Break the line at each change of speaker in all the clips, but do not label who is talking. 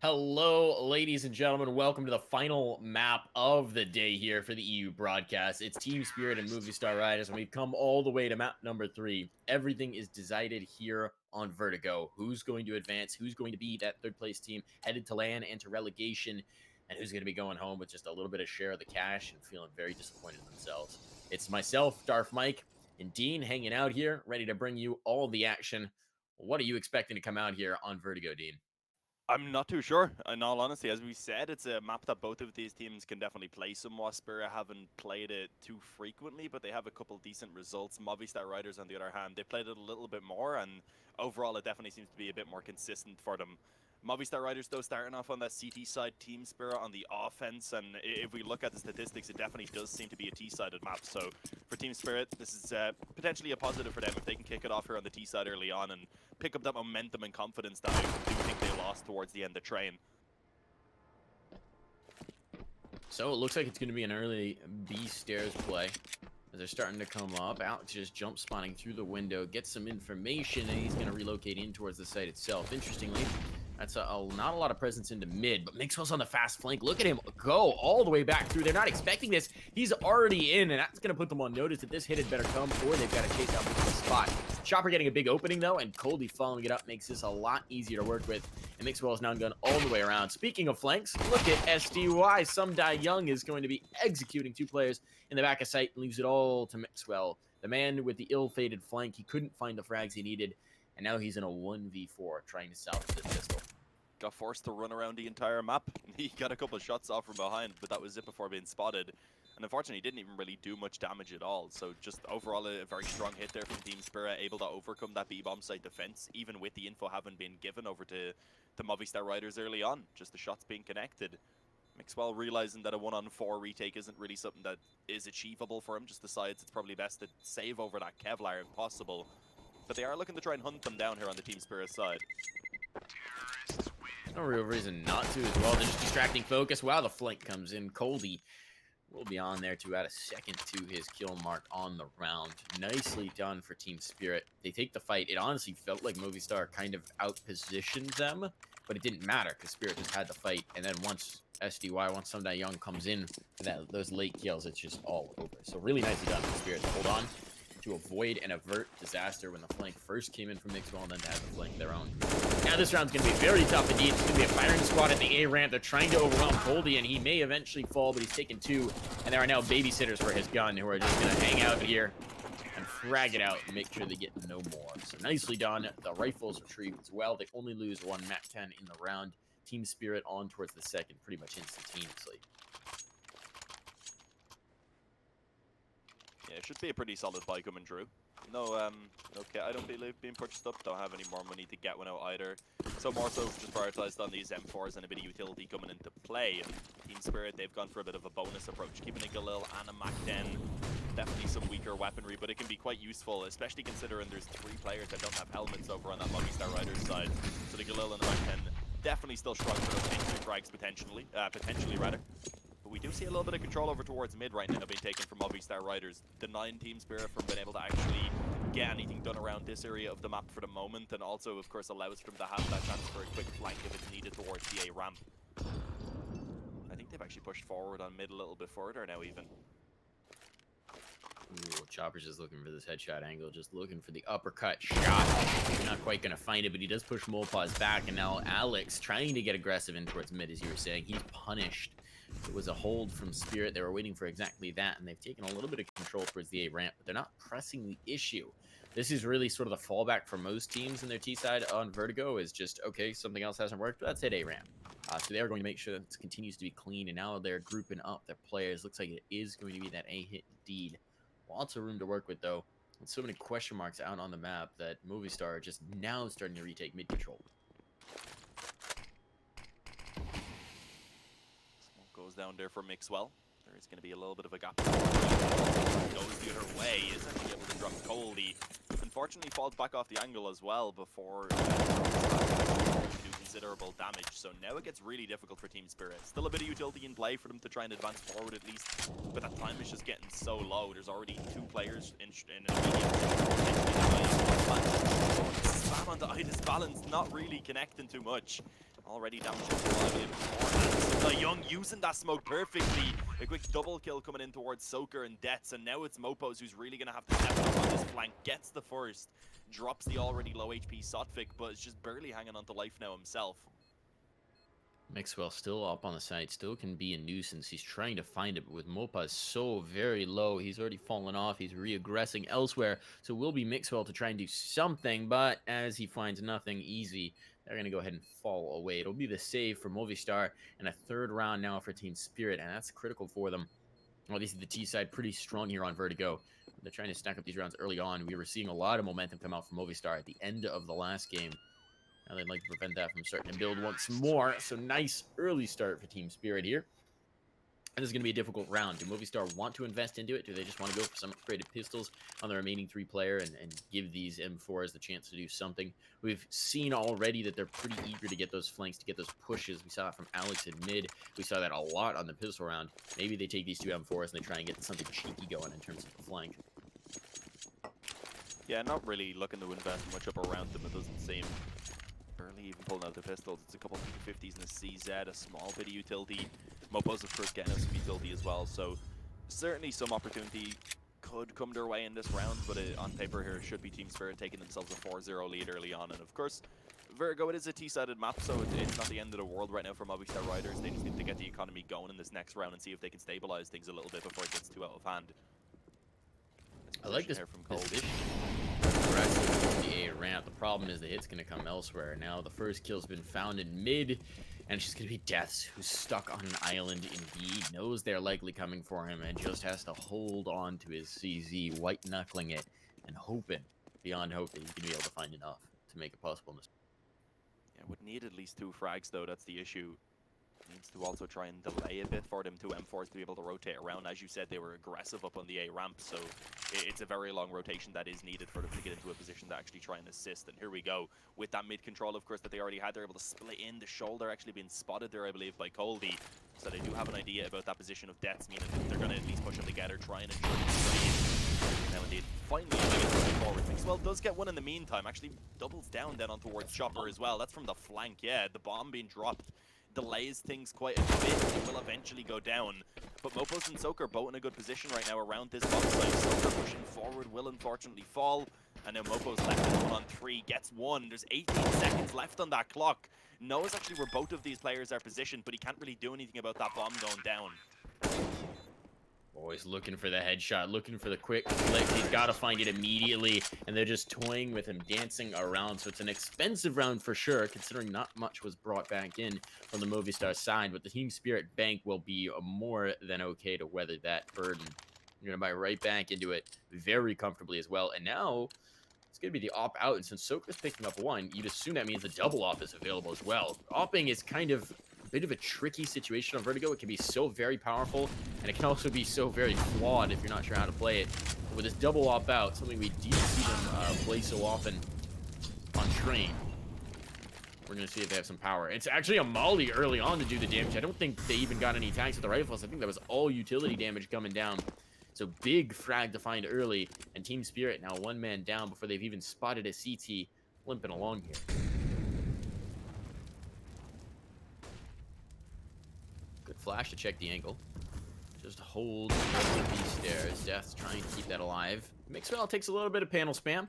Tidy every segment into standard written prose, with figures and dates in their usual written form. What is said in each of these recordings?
Hello, ladies and gentlemen. Welcome to the final map of the day here for the EU broadcast. It's Team Spirit and Movistar Riders, and we've come all the way to map number 3. Everything is decided here on Vertigo. Who's going to advance? Who's going to be that third place team headed to land and to relegation? And who's going to be going home with just a little bit of share of the cash and feeling very disappointed in themselves? It's myself, Darth Mike, and Dean hanging out here, ready to bring you all the action. What are you expecting to come out here on Vertigo, Dean?
I'm not too sure. In all honesty, as we said, it's a map that both of these teams can definitely play somewhat. Spirit haven't played it too frequently, but they have a couple decent results. Movistar Riders, on the other hand, they played it a little bit more, and overall, it definitely seems to be a bit more consistent for them. Movistar Riders, though, starting off on that CT side, Team Spirit on the offense, and if we look at the statistics, it definitely does seem to be a T-sided map. So for Team Spirit, this is potentially a positive for them if they can kick it off here on the T side early on and pick up that momentum and confidence that I do think they lost towards the end of train.
So it looks like it's going to be an early B stairs play. As they're starting to come up, Alex just jump spawning through the window, gets some information, and he's going to relocate in towards the site itself. Interestingly, that's not a lot of presence into mid, but Mixwell's on the fast flank. Look at him go all the way back through. They're not expecting this. He's already in, and that's going to put them on notice that this hit had better come, or they've got to chase out the spot. Chopper getting a big opening, though, and Coldy following it up makes this a lot easier to work with. And Mixwell is now gone all the way around. Speaking of flanks, look at SDY. Some Die Young is going to be executing two players in the back of sight and leaves it all to Mixwell. The man with the ill-fated flank. He couldn't find the frags he needed, and now he's in a 1v4 trying to salvage the pistol.
Got forced to run around the entire map. He got a couple of shots off from behind, but that was it before being spotted. And unfortunately, he didn't even really do much damage at all. So just overall, a very strong hit there from Team Spirit, able to overcome that B-bomb site defense, even with the info having been given over to the Movistar Riders early on. Just the shots being connected. Mixwell realizing that a 1-on-4 retake isn't really something that is achievable for him, just decides it's probably best to save over that Kevlar if possible. But they are looking to try and hunt them down here on the Team Spirit side.
No real reason not to as well. They're just distracting focus. Wow, the flank comes in. Coldy will be on there to add a second to his kill mark on the round. Nicely done for Team Spirit. They take the fight. It honestly felt like Movistar kind of outpositioned them, but it didn't matter because Spirit just had the fight. And then once SDY, once Some Die Young comes in for those late kills, it's just all over. So really nicely done for Spirit to hold on, to avoid and avert disaster when the flank first came in from Mixwell and then to have the flank their own. Now this round's going to be very tough indeed. It's going to be a firing squad at the A ramp. They're trying to overwhelm Coldy, and he may eventually fall, but he's taken two. And there are now babysitters for his gun who are just going to hang out here and frag it out and make sure they get no more. So nicely done. The rifles retrieved as well. They only lose one MAC-10 in the round. Team Spirit on towards the second pretty much instantaneously.
Yeah, it should be a pretty solid buy coming through. No, okay, I don't believe being purchased up. Don't have any more money to get one out either. So more so just prioritized on these M4s and a bit of utility coming into play. And Team Spirit, they've gone for a bit of a bonus approach, keeping a Galil and a MAC-10. Definitely some weaker weaponry, but it can be quite useful, especially considering there's three players that don't have helmets over on that Movistar Riders side. So the Galil and the MAC-10 definitely still strong for those entry frags potentially, rather. But we do see a little bit of control over towards mid right now being taken from Movistar Riders, denying Team Spirit from being able to actually get anything done around this area of the map for the moment, and also, of course, allows them to have that chance for a quick flank if it's needed towards the A ramp. I think they've actually pushed forward on mid a little bit further now even.
Ooh, Chopper's just looking for this headshot angle, just looking for the uppercut shot. He's not quite going to find it, but he does push Molpaz back, and now Alex trying to get aggressive in towards mid, as you were saying. He's punished. It was a hold from Spirit. They were waiting for exactly that, and they've taken a little bit of control towards the A ramp, but they're not pressing the issue. This is really sort of the fallback for most teams in their T side on Vertigo is just, okay, something else hasn't worked, but let's hit A ramp. So they are going to make sure that it continues to be clean, and now they're grouping up their players. Looks like it is going to be that A hit indeed. Lots of room to work with, though. And so many question marks out on the map that Movistar are just now starting to retake mid control.
Smoke goes down there for Mixwell. There is going to be a little bit of a gap. Goes the other way. Isn't he able to drop Coldy? Unfortunately, falls back off the angle as well before do considerable damage. So now it gets really difficult for Team Spirit. Still a bit of utility in play for them to try and advance forward at least, but that time is just getting so low. There's already two players in an immediate spam onto Ida's balance, not really connecting too much. Already damaged his lively before. The Young using that smoke perfectly. A quick double kill coming in towards Soaker and Dets, and now it's Mopos who's really going to have to step up on this flank. Gets the first, drops the already low HP Sotfik, but is just barely hanging on to life now himself.
Mixwell still up on the side, still can be a nuisance. He's trying to find it, but with Mopa so very low, he's already fallen off. He's re-aggressing elsewhere, so it will be Mixwell to try and do something, but as he finds nothing easy, they're going to go ahead and fall away. It'll be the save for Movistar, and a third round now for Team Spirit, and that's critical for them. Well, they see the T side pretty strong here on Vertigo. They're trying to stack up these rounds early on. We were seeing a lot of momentum come out from Movistar at the end of the last game. Now they'd like to prevent that from starting to build once more. So nice early start for Team Spirit here. And this is going to be a difficult round. Do Movistar want to invest into it? Do they just want to go for some upgraded pistols on the remaining 3-player and give these M4s the chance to do something? We've seen already that they're pretty eager to get those flanks, to get those pushes. We saw it from Alex in mid. We saw that a lot on the pistol round. Maybe they take these 2 M4s and they try and get something cheeky going in terms of the flank.
Yeah, not really looking to invest much up around them, it doesn't seem. Barely even pulling out the pistols. It's a couple of P50s and a CZ, a small bit of utility. Mopos, of course, getting us some utility as well, so certainly some opportunity could come their way in this round, but on paper here should be Team Spirit taking themselves a 4-0 lead early on. And of course, Vertigo, it is a T-sided map, so it's not the end of the world right now for Movistar Riders. They just need to get the economy going in this next round and see if they can stabilize things a little bit before it gets too out of hand.
I like this
here from Cold.
position. Aggressive on the A ramp. The problem is the hit's going to come elsewhere. Now the first kill's been found in mid, and it's just going to be Deaths, who's stuck on an island indeed. Knows they're likely coming for him and just has to hold on to his CZ, white-knuckling it, and hoping, beyond hope, that he's going to be able to find enough to make it possible in this.
Yeah, would need at least 2 frags, though. That's the issue. Needs to also try and delay a bit for them 2 M4s to be able to rotate around. As you said, they were aggressive up on the A ramp, so it's a very long rotation that is needed for them to get into a position to actually try and assist. And here we go with that mid control, of course, that they already had. They're able to split in the shoulder, actually being spotted there, I believe, by Colby. So they do have an idea about that position of Deaths, meaning that they're going to at least push them together, try and ensure it. Now indeed, finally moving forward. Mixwell does get one in the meantime, actually doubles down then on towards Chopper as well. That's from the flank, yeah, the bomb being dropped delays things quite a bit. It will eventually go down. But Mopos and Soaker both in a good position right now around this box site. Soaker pushing forward will unfortunately fall. And now Mopos left in 1-on-3, gets one. There's 18 seconds left on that clock. Knows actually where both of these players are positioned, but he can't really do anything about that bomb going down.
Always looking for the headshot, looking for the quick flick. He's got to find it immediately, and they're just toying with him, dancing around. So it's an expensive round for sure, considering not much was brought back in from the Movistar side. But the Team Spirit bank will be more than okay to weather that burden. You're going to buy right back into it very comfortably as well. And now it's going to be the op out. And since Soaker's picking up 1, you'd assume that means the double op is available as well. Opping is kind of a bit of a tricky situation on Vertigo. It can be so very powerful, and it can also be so very flawed if you're not sure how to play it. But with this double op out, something we do see them play so often on Train, we're going to see if they have some power. It's actually a molly early on to do the damage. I don't think they even got any attacks with the rifles. I think that was all utility damage coming down. So big frag to find early, and Team Spirit now 1 man down before they've even spotted a CT limping along here. Good flash to check the angle. Just hold these stairs. Death's trying to keep that alive. Mixwell takes a little bit of panel spam.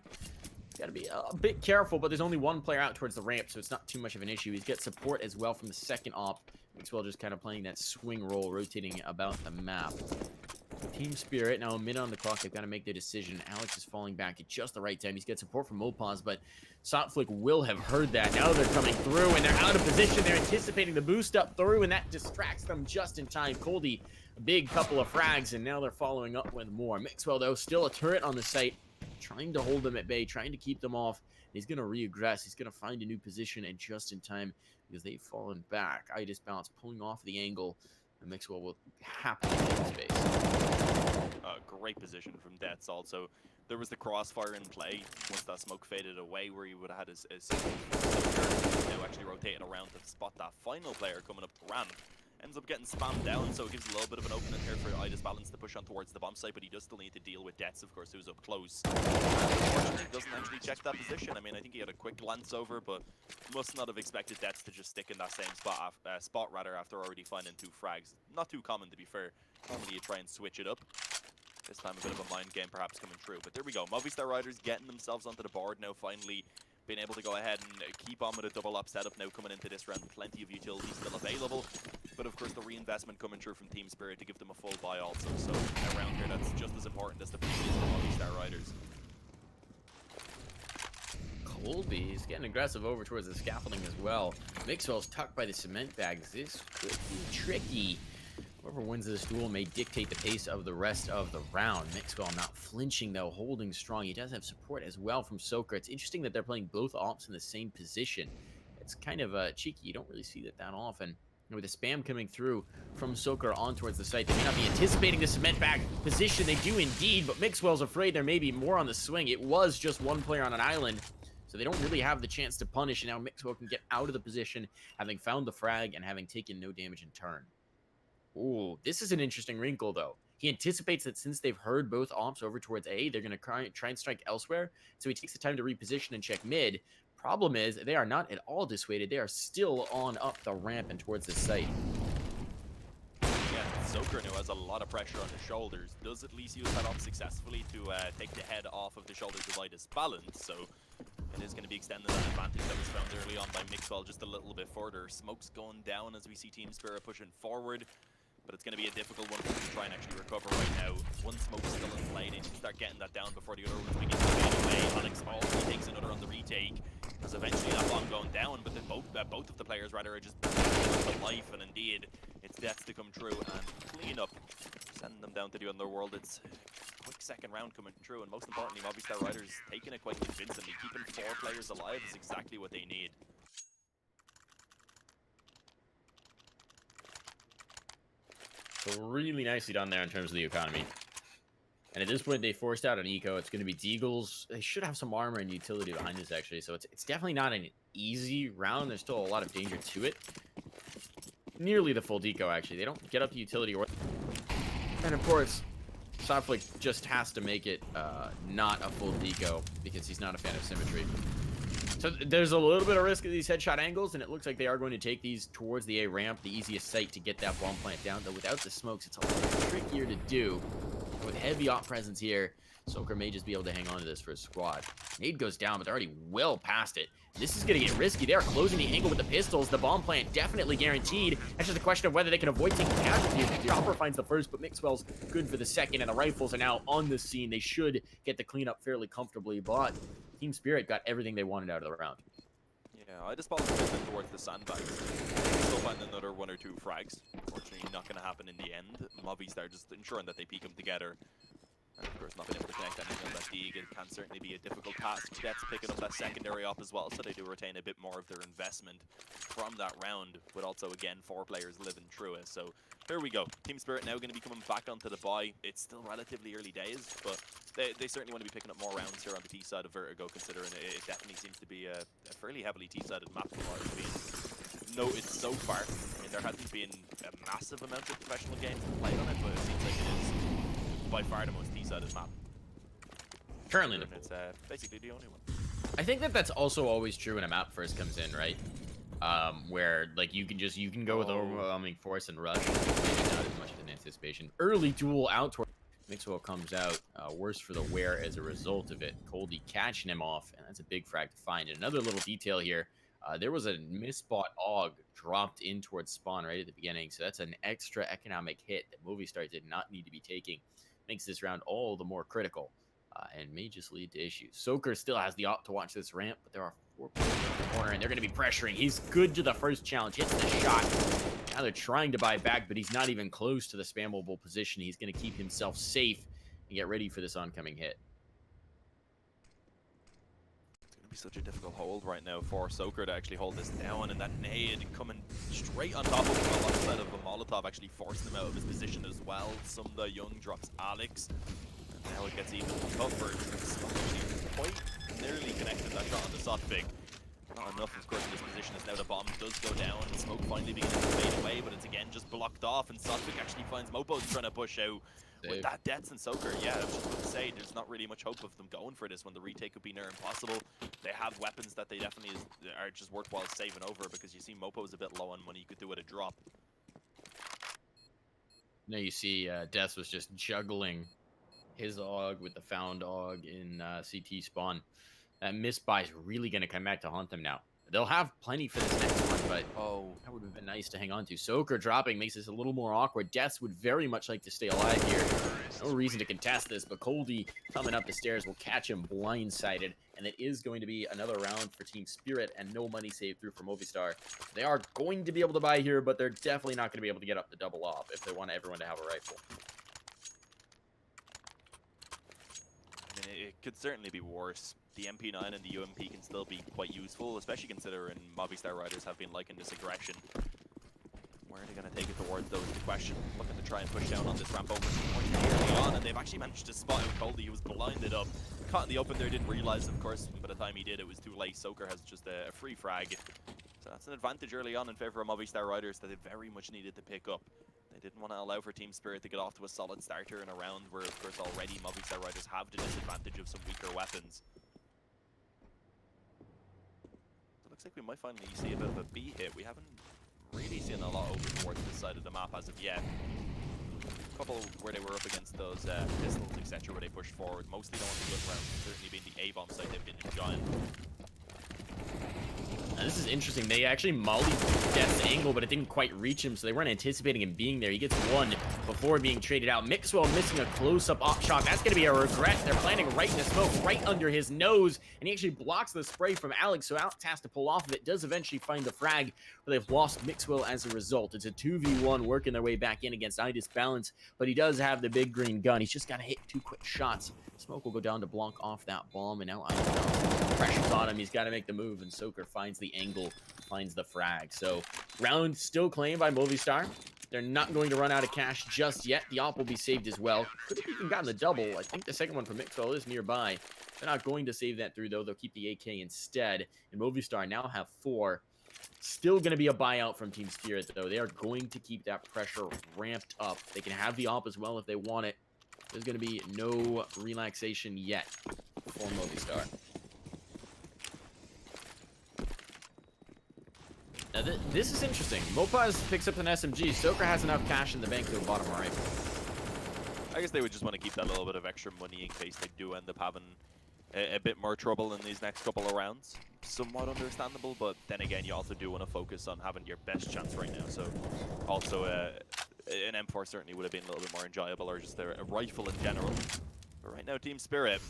Got to be a bit careful, but there's only 1 player out towards the ramp, so it's not too much of an issue. He's got support as well from the second op. Mixwell just kind of playing that swing roll, rotating about the map. Team Spirit now mid on the clock. They've got to make their decision. Alex is falling back at just the right time. He's got support from Mopaz, but Sotflick will have heard that. Now they're coming through, and they're out of position. They're anticipating the boost up through, and that distracts them just in time. Coldy, a big couple of frags, and now they're following up with more. Mixwell, though, still a turret on the site, trying to hold them at bay, trying to keep them off. He's going to reaggress. He's going to find a new position, and just in time, because they've fallen back. Itis Bounce pulling off the angle, and Mixwell will happily take space.
Great position from Dets also. There was the crossfire in play once that smoke faded away where he would have had his now actually rotating around to spot that final player coming up the ramp. ends up getting spammed down, so it gives a little bit of an opening here for Ida's Balance to push on towards the bomb site, but he does still need to deal with Dets, of course, who's up close. Unfortunately, doesn't actually check that position. I mean, I think he had a quick glance over, but must not have expected Dets to just stick in that same spot, after already finding 2 frags. Not too common, to be fair. Normally you try and switch it up. This time a bit of a mind game perhaps coming true, but there we go. Movistar Riders getting themselves onto the board now, finally being able to go ahead and keep on with a double up setup now coming into this round. Plenty of utilities still available, but of course the reinvestment coming through from Team Spirit to give them a full buy also. So a round here that's just as important as the previous for Movistar Riders.
Colby's getting aggressive over towards the scaffolding as well. Mixwell's tucked by the cement bags. This could be tricky. Whoever wins this duel may dictate the pace of the rest of the round. Mixwell not flinching though, holding strong. He does have support as well from Soker. It's interesting that they're playing both ops in the same position. It's kind of cheeky. You don't really see that often. And with the spam coming through from Soker on towards the site, they may not be anticipating the cement bag position. They do indeed, but Mixwell's afraid there may be more on the swing. It was just one player on an island, so they don't really have the chance to punish. And now Mixwell can get out of the position, having found the frag and having taken no damage in turn. Ooh, this is an interesting wrinkle, though. He anticipates that since they've heard both ops over towards A, they're going to try and strike elsewhere, so he takes the time to reposition and check mid. Problem is, they are not at all dissuaded. They are still on up the ramp and towards the site.
Yeah, Soker, who has a lot of pressure on his shoulders, does at least use that op successfully to take the head off of the shoulders of Ida's Balance, so it is going to be extending that advantage that was found early on by Mixwell just a little bit further. Smoke's going down as we see Team Spirit pushing forward, but it's going to be a difficult one for them to try and actually recover right now. One Smoke's still in play. They need to start getting that down before the other ones begin to fade away. Onyx also takes another on the retake. There's eventually that bomb going down, but then both of the players rather are just to life, and indeed it's Deaths to come through and clean up, sending them down to the underworld. It's a quick second round coming through, and most importantly, Movistar Riders taking it quite convincingly. Keeping 4 players alive is exactly what they need.
So really nicely done there in terms of the economy. And at this point, they forced out an eco. It's going to be Deagles. They should have some armor and utility behind this, actually. So it's definitely not an easy round. There's still a lot of danger to it. Nearly the full deco, actually. They don't get up the utility. And of course, Sopflick just has to make it not a full deco because he's not a fan of symmetry. So there's a little bit of risk of these headshot angles, and it looks like they are going to take these towards the A ramp, the easiest site to get that bomb plant down. Though without the smokes, it's a little trickier to do. With heavy op presence here, Soker may just be able to hang on to this for his squad. Nade goes down, but they're already well past it. This is going to get risky. They are closing the angle with the pistols. The bomb plant definitely guaranteed. That's just a question of whether they can avoid taking casualties. The Chopper finds the first, but Mixwell's good for the second, and the rifles are now on the scene. They should get the cleanup fairly comfortably, but Team Spirit got everything they wanted out of the round.
Yeah, I just followed them towards the sandbags. Still find another 1 or 2 frags. Unfortunately, not going to happen in the end. Movistar just ensuring that they peek them together. And of course, not being able to connect anything on that dig. It can certainly be a difficult task. Jets picking up that secondary op as well, so they do retain a bit more of their investment from that round. But also, again, 4 players living through it. So here we go. Team Spirit now going to be coming back onto the buy. It's still relatively early days, but they certainly want to be picking up more rounds here on the T side of Vertigo, considering it definitely seems to be a fairly heavily T-sided map from what I've been noted so far. I mean, there hasn't been a massive amount of professional games played on it, but it seems like it is by far the most T-sided map.
Currently,
it's basically the only one.
I think that's also always true when a map first comes in, right? Where like you can go with overwhelming force and rush, maybe not as much as an anticipation. Early duel out toward Mixwell comes out worse for the wear as a result of it. Coldy catching him off, and that's a big frag to find. And another little detail here. There was a misbought AUG dropped in towards spawn right at the beginning, so that's an extra economic hit that Movistar did not need to be taking. Makes this round all the more critical, and may just lead to issues. Soker still has the op to watch this ramp, but there are 4 players in the corner, and they're going to be pressuring. He's good to the first challenge, hits the shot. Now they're trying to buy back, but he's not even close to the spammable position. He's going to keep himself safe and get ready for this oncoming hit.
Be such a difficult hold right now for Soker to actually hold this down, and that nade coming straight on top of him alongside of a Molotov, actually forcing him out of his position as well. Sumda Young drops Alex, and now it gets even tougher. Quite nearly connected that shot on the Sotfig. Not enough, of course, in this position as now the bomb does go down. Smoke finally beginning to fade away, but it's again just blocked off, and Sosvik actually finds Mopo's trying to push out. With that Deaths and Soaker, yeah, I was just about to say, there's not really much hope of them going for this when the retake would be near impossible. They have weapons that they definitely are just worthwhile saving over, because you see Mopo's a bit low on money, you could do it a drop.
Now you see Deaths was just juggling his AUG with the found AUG in CT spawn. That misbuy is really going to come back to haunt them now. They'll have plenty for this next one, but that would have been nice to hang on to. Soaker dropping makes this a little more awkward. Deaths would very much like to stay alive here. No reason to contest this, but Coldy coming up the stairs will catch him blindsided, and it is going to be another round for Team Spirit, and no money saved through for Movistar. They are going to be able to buy here, but they're definitely not going to be able to get up the double off if they want everyone to have a rifle.
I mean, it could certainly be worse. The MP9 and the UMP can still be quite useful, especially considering Movistar riders have been liking this aggression. Where are they going to take it towards, though, is the question. Looking to try and push down on this ramp over early on, and they've actually managed to spot out Coldy. He was blinded up. Caught in the open there, didn't realize, of course, by the time he did, it was too late. Soaker has just a free frag. So that's an advantage early on in favor of Movistar riders that they very much needed to pick up. They didn't want to allow for Team Spirit to get off to a solid starter in a round where, of course, already Movistar riders have the disadvantage of some weaker weapons. So it looks like we might finally see a bit of a B hit. We haven't really seen a lot over towards this side of the map as of yet. A couple where they were up against those pistols, etc., where they pushed forward. Mostly the ones in good rounds, certainly being the A-bomb side they've been enjoying.
Now, this is interesting. They actually mollied Death's angle, but it didn't quite reach him, so they weren't anticipating him being there. He gets one before being traded out. Mixwell missing a close-up op shot. That's going to be a regret. They're planting right in the smoke, right under his nose, and he actually blocks the spray from Alex, so Alex has to pull off of it. Does eventually find the frag, but they've lost Mixwell as a result. It's a 2v1 working their way back in against Idis Balance, but he does have the big green gun. He's just got to hit 2 quick shots. Smoke will go down to block off that bomb, and now Idis Balance pressure's on him. He's got to make the move, and Soaker finds the angle, finds the frag. So round still claimed by Movistar. They're not going to run out of cash just yet. The op will be saved as well. Could have even gotten the double. I think the second one from Mixwell is nearby. They're not going to save that through, though. They'll keep the AK instead. And Movistar now have 4. Still going to be a buyout from Team Spirit, though. They are going to keep that pressure ramped up. They can have the op as well if they want it. There's going to be no relaxation yet for Movistar. Now, this is interesting. Mopaz picks up an SMG. Soaker has enough cash in the bank to a bottom rifle.
I guess they would just want to keep that little bit of extra money in case they do end up having a bit more trouble in these next couple of rounds. Somewhat understandable, but then again, you also do want to focus on having your best chance right now. So also an M4 certainly would have been a little bit more enjoyable, or just a rifle in general. But right now, Team Spirit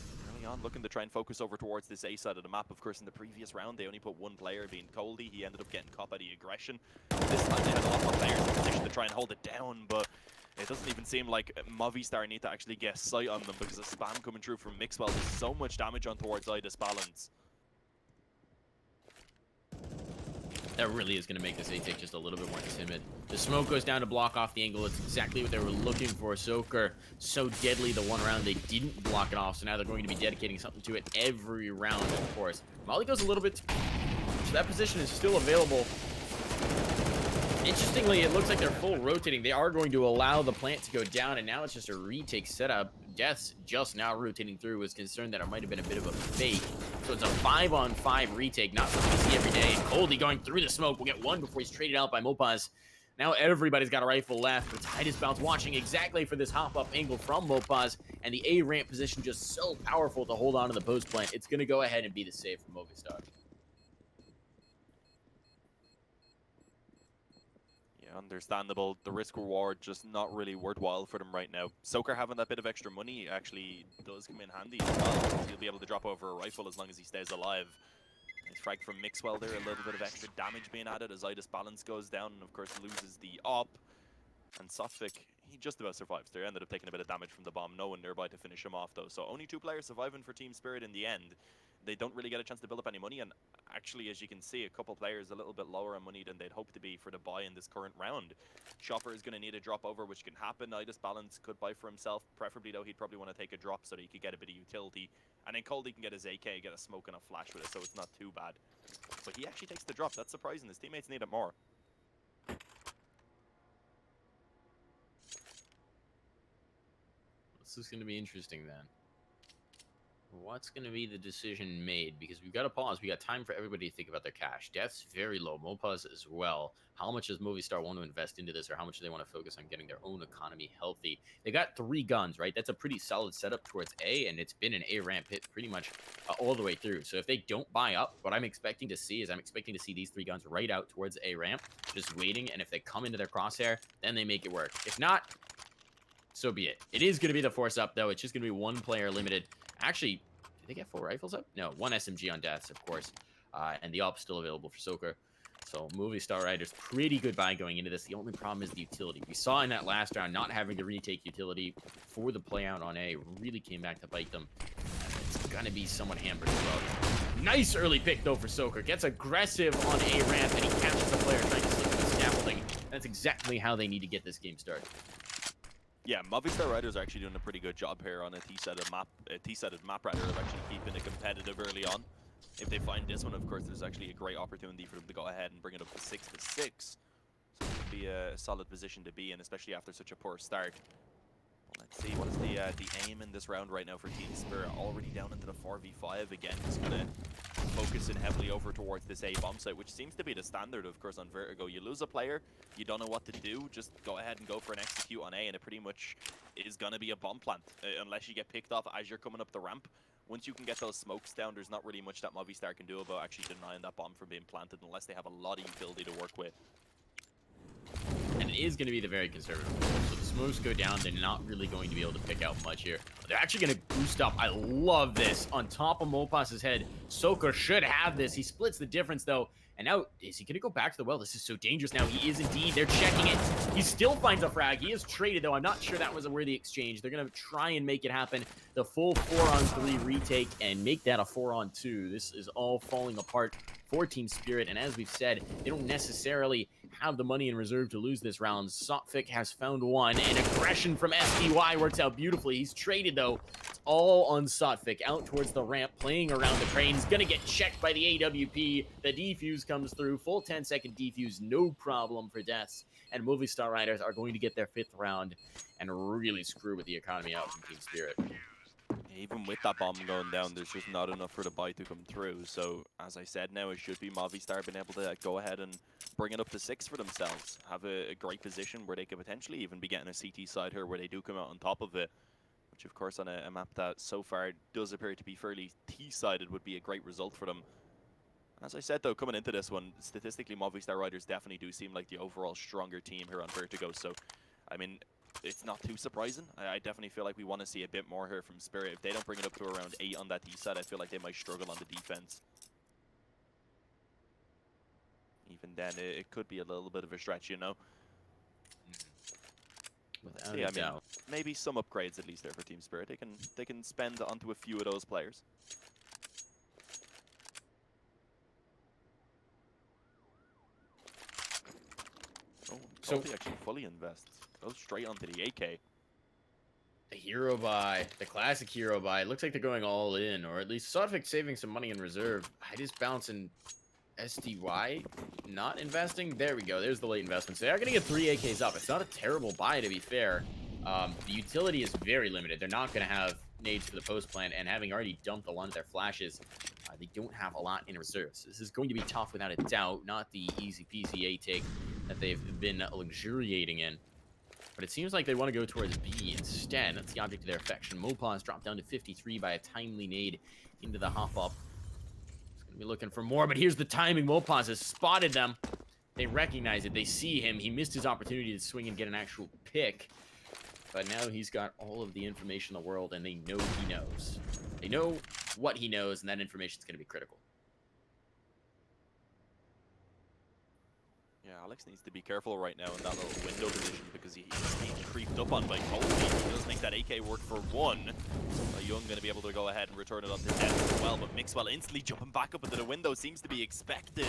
on looking to try and focus over towards this A side of the map. Of course, in the previous round, they only put 1 player, being Coldy. He ended up getting caught by the aggression. This time, they had a lot more players in position to try and hold it down, but it doesn't even seem like Movistar need to actually get sight on them, because the spam coming through from Mixwell does so much damage on towards Idis Balance.
That really is going to make this A-take just a little bit more timid. The smoke goes down to block off the angle. It's exactly what they were looking for. Soaker, so deadly the one round they didn't block it off, so now they're going to be dedicating something to it every round, of course. Molly goes a little bit, so that position is still available. Interestingly, it looks like they're full rotating. They are going to allow the plant to go down, and now it's just a retake setup. Deaths just now rotating through, was concerned that it might have been a bit of a fake. So it's a 5-on-5 retake, not something we see every day. And Coldy going through the smoke will get one before he's traded out by Mopaz. Now everybody's got a rifle left. But Idis Balance watching exactly for this hop-up angle from Mopaz, and the A-ramp position just so powerful to hold on to the post plant. It's going to go ahead and be the save for Movistar.
Understandable. The risk reward just not really worthwhile for them right now. Soaker having that bit of extra money actually does come in handy as well. He'll be able to drop over a rifle as long as he stays alive. Nice frag from Mixwell there, a little bit of extra damage being added as Idis Balance goes down and of course loses the op. And Sosvik, he just about survives there. Ended up taking a bit of damage from the bomb, no one nearby to finish him off though. So only 2 players surviving for Team Spirit in the end. they don't really get a chance to build up any money. And actually, as you can see, a couple players a little bit lower on money than they'd hope to be for the buy in this current round. Chopper is going to need a drop over, which can happen. Nidus Balance could buy for himself. Preferably, though, he'd probably want to take a drop so that he could get a bit of utility. And then Coldie can get his AK, get a smoke and a flash with it, so it's not too bad. But he actually takes the drop. That's surprising. His teammates need it more.
This is going to be interesting then. What's going to be the decision made? Because we've got to pause. We got time for everybody to think about their cash. Death's very low. Mopaz as well. How much does Movistar want to invest into this, or how much do they want to focus on getting their own economy healthy? They got 3 guns, right? That's a pretty solid setup towards A, and it's been an A ramp hit pretty much all the way through. So if they don't buy up, what I'm expecting to see is these 3 guns right out towards A ramp, just waiting, and if they come into their crosshair, then they make it work. If not, so be it. It is going to be the force up, though. It's just going to be 1 player limited. Actually, did they get 4 rifles up? No, 1 SMG on deaths, of course. And the op's still available for Soaker. So Movistar Riders, pretty good buy going into this. The only problem is the utility. We saw in that last round, not having to retake utility for the play out on A really came back to bite them. And it's going to be somewhat hampered as well. Nice early pick, though, for Soaker. Gets aggressive on A ramp, and he catches a player trying to slip in the scaffolding. That's exactly how they need to get this game started.
Yeah, Movistar Riders are actually doing a pretty good job here on a T-sided map rather, of actually keeping it competitive early on. If they find this one, of course, there's actually a great opportunity for them to go ahead and bring it up to 6-6. So it would be a solid position to be in, especially after such a poor start. Well, let's see, what is the aim in this round right now for Team Spirit? Already down into the 4v5 again. Just going to focus in heavily over towards this A bomb site, which seems to be the standard, of course, on Vertigo. You lose a player, you don't know what to do, just go ahead and go for an execute on A, and it pretty much is going to be a bomb plant, unless you get picked off as you're coming up the ramp. Once you can get those smokes down, there's not really much that Movistar can do about actually denying that bomb from being planted, unless they have a lot of utility to work with.
And it is going to be the very conservative role. So the smokes go down, they're not really going to be able to pick out much here. They're actually going to boost up. I love this. On top of Mopaz's head, Soaker should have this. He splits the difference, though. And now, is he going to go back to the well? This is so dangerous now. He is indeed. They're checking it. He still finds a frag. He is traded, though. I'm not sure that was a worthy exchange. They're going to try and make it happen. The full 4-on-3 retake and make that a 4-on-2. This is all falling apart for Team Spirit. And as we've said, they don't necessarily have the money in reserve to lose this round. Sotfik has found one, and aggression from SDY works out beautifully. He's traded, though. It's all on Sotfik, out towards the ramp, playing around the crane. He's going to get checked by the AWP. The defuse comes through. Full 10-second defuse, no problem for deaths. And Movistar Riders are going to get their 5th round and really screw with the economy out from Team Spirit.
Even with that bomb going down, there's just not enough for the buy to come through. So, as I said now, it should be Movistar being able to go ahead and bring it up to 6 for themselves. Have a great position where they could potentially even be getting a CT side here where they do come out on top of it. Which, of course, on a map that so far does appear to be fairly T-sided would be a great result for them. As I said, though, coming into this one, statistically, Movistar Riders definitely do seem like the overall stronger team here on Vertigo. So, I mean, it's not too surprising. I definitely feel like we want to see a bit more here from Spirit. If they don't bring it up to around 8 on that D side, I feel like they might struggle on the defense. Even then, it could be a little bit of a stretch, you know.
Without
a
doubt.
Maybe some upgrades at least there for Team Spirit. They can spend onto a few of those players. Oh, so he actually fully invests. Goes straight onto the AK.
The hero buy, the classic hero buy. It looks like they're going all in, or at least Sotfik saving some money in reserve. I just bouncing SDY, not investing. There we go. There's the late investments. They are going to get 3 AKs up. It's not a terrible buy, to be fair. The utility is very limited. They're not going to have nades for the post plant, and having already dumped a lot of their flashes, they don't have a lot in reserve. So this is going to be tough without a doubt. Not the easy peasy A take that they've been luxuriating in. But it seems like they want to go towards B instead. That's the object of their affection. Mopaz dropped down to 53 by a timely nade into the hop-up. He's going to be looking for more, but here's the timing. Mopaz has spotted them. They recognize it. They see him. He missed his opportunity to swing and get an actual pick. But now he's got all of the information in the world, and they know he knows. They know what he knows, and that information is going to be critical.
Yeah, a Alex needs to be careful right now in that little window position because he's being creeped up on by Colby. He does make that AK work for one. Young going to be able to go ahead and return it on his head as well, but Mixwell instantly jumping back up into the window seems to be expected,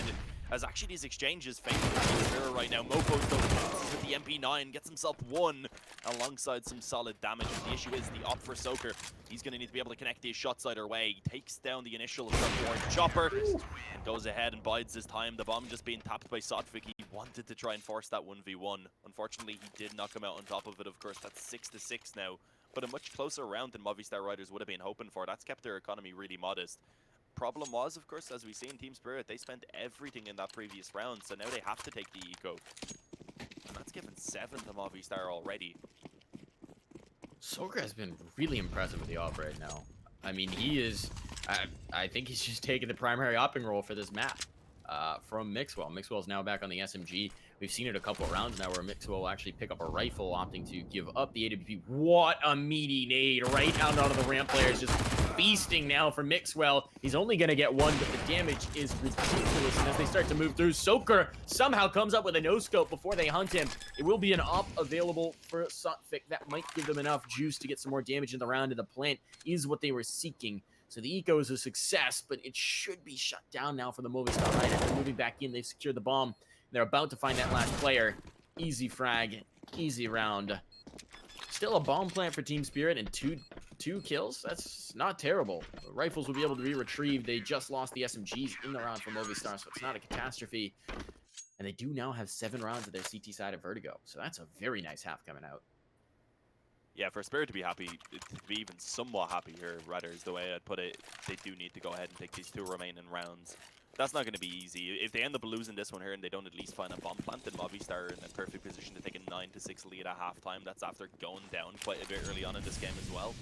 as actually these exchanges favor the mirror right now. Mopo's though with the MP9 gets himself one alongside some solid damage. The issue is the op for Soaker. He's going to need to be able to connect these shots either way. He takes down the initial chopper and goes ahead and bides his time. The bomb just being tapped by Sotfik. He wanted to try and force that 1v1. Unfortunately, he did not come out on top of it. Of course, that's 6-6 now, but a much closer round than Movistar Riders would have been hoping for. That's kept their economy really modest. Problem was, of course, as we see in Team Spirit, they spent everything in that previous round, so now they have to take the eco. And that's given 7 to Movistar already.
Soaker has been really impressive with the op right now. I mean, he is... I think he's just taking the primary opping role for this map from Mixwell. Mixwell's now back on the SMG. We've seen it a couple of rounds now where Mixwell will actually pick up a rifle, opting to give up the AWP. What a meaty nade right out onto the ramp players. Just feasting now for Mixwell. He's only going to get one, but the damage is ridiculous. And as they start to move through, Soaker somehow comes up with a no-scope before they hunt him. It will be an op available for Sotfik. That might give them enough juice to get some more damage in the round, and the plant is what they were seeking. So the eco is a success, but it should be shut down now for the Movistar Riders. They're moving back in. They've secured the bomb. They're about to find that last player. Easy frag, easy round. Still a bomb plant for Team Spirit and two kills. That's not terrible. The rifles will be able to be retrieved. They just lost the SMGs in the round for Movistar, so it's not a catastrophe. And they do now have 7 rounds of their CT side of Vertigo. So that's a very nice half coming out.
Yeah, for Spirit to be happy, to be even somewhat happy here, rather is the way I'd put it. They do need to go ahead and take these 2 remaining rounds. That's not going to be easy. If they end up losing this one here and they don't at least find a bomb plant, then Movistar are in a perfect position to take a 9-6 lead at halftime. That's after going down quite a bit early on in this game as well.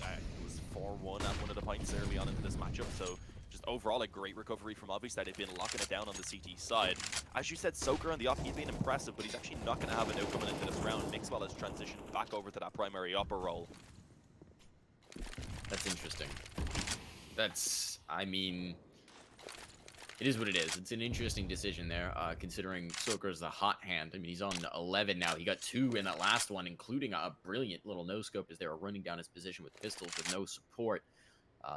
It was 4-1 at one of the points early on into this matchup, so just overall a great recovery from Movistar. They've been locking it down on the CT side. As you said, Soaker on the op, he's been impressive, but he's actually not going to have a no coming into this round. Mixwell has transitioned back over to that primary opper role.
That's interesting. That's, I mean... It is what it is. It's an interesting decision there, considering Soaker's the hot hand. I mean, he's on 11 now. He got 2 in that last one, including a brilliant little no-scope as they were running down his position with pistols with no support.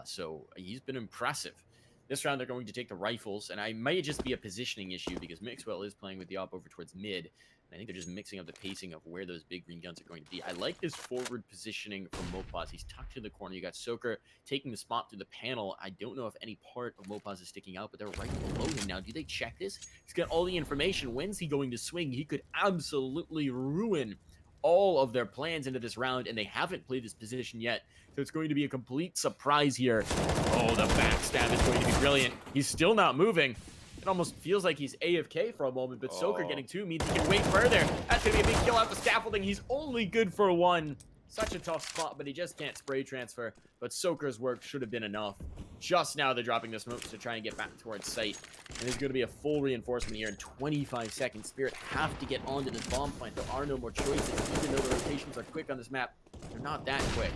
So he's been impressive. This round, they're going to take the rifles, and I might just be a positioning issue because Mixwell is playing with the op over towards mid. And I think they're just mixing up the pacing of where those big green guns are going to be. I like this forward positioning from Mopaz. He's tucked in the corner. You got Soaker taking the spot through the panel. I don't know if any part of Mopaz is sticking out, but they're right below him now. Do they check this? He's got all the information. When's he going to swing? He could absolutely ruin all of their plans into this round, and they haven't played this position yet. So it's going to be a complete surprise here. Oh, the backstab is going to be brilliant. He's still not moving. It almost feels like he's AFK for a moment, but Soaker getting 2 means he can wait further. That's going to be a big kill out the scaffolding. He's only good for 1. Such a tough spot, but he just can't spray transfer. But Soaker's work should have been enough. Just now they're dropping the smokes to try and get back towards site. And there's going to be a full reinforcement here in 25 seconds. Spirit have to get onto this bomb plant. There are no more choices, even though the rotations are quick on this map. They're not that quick.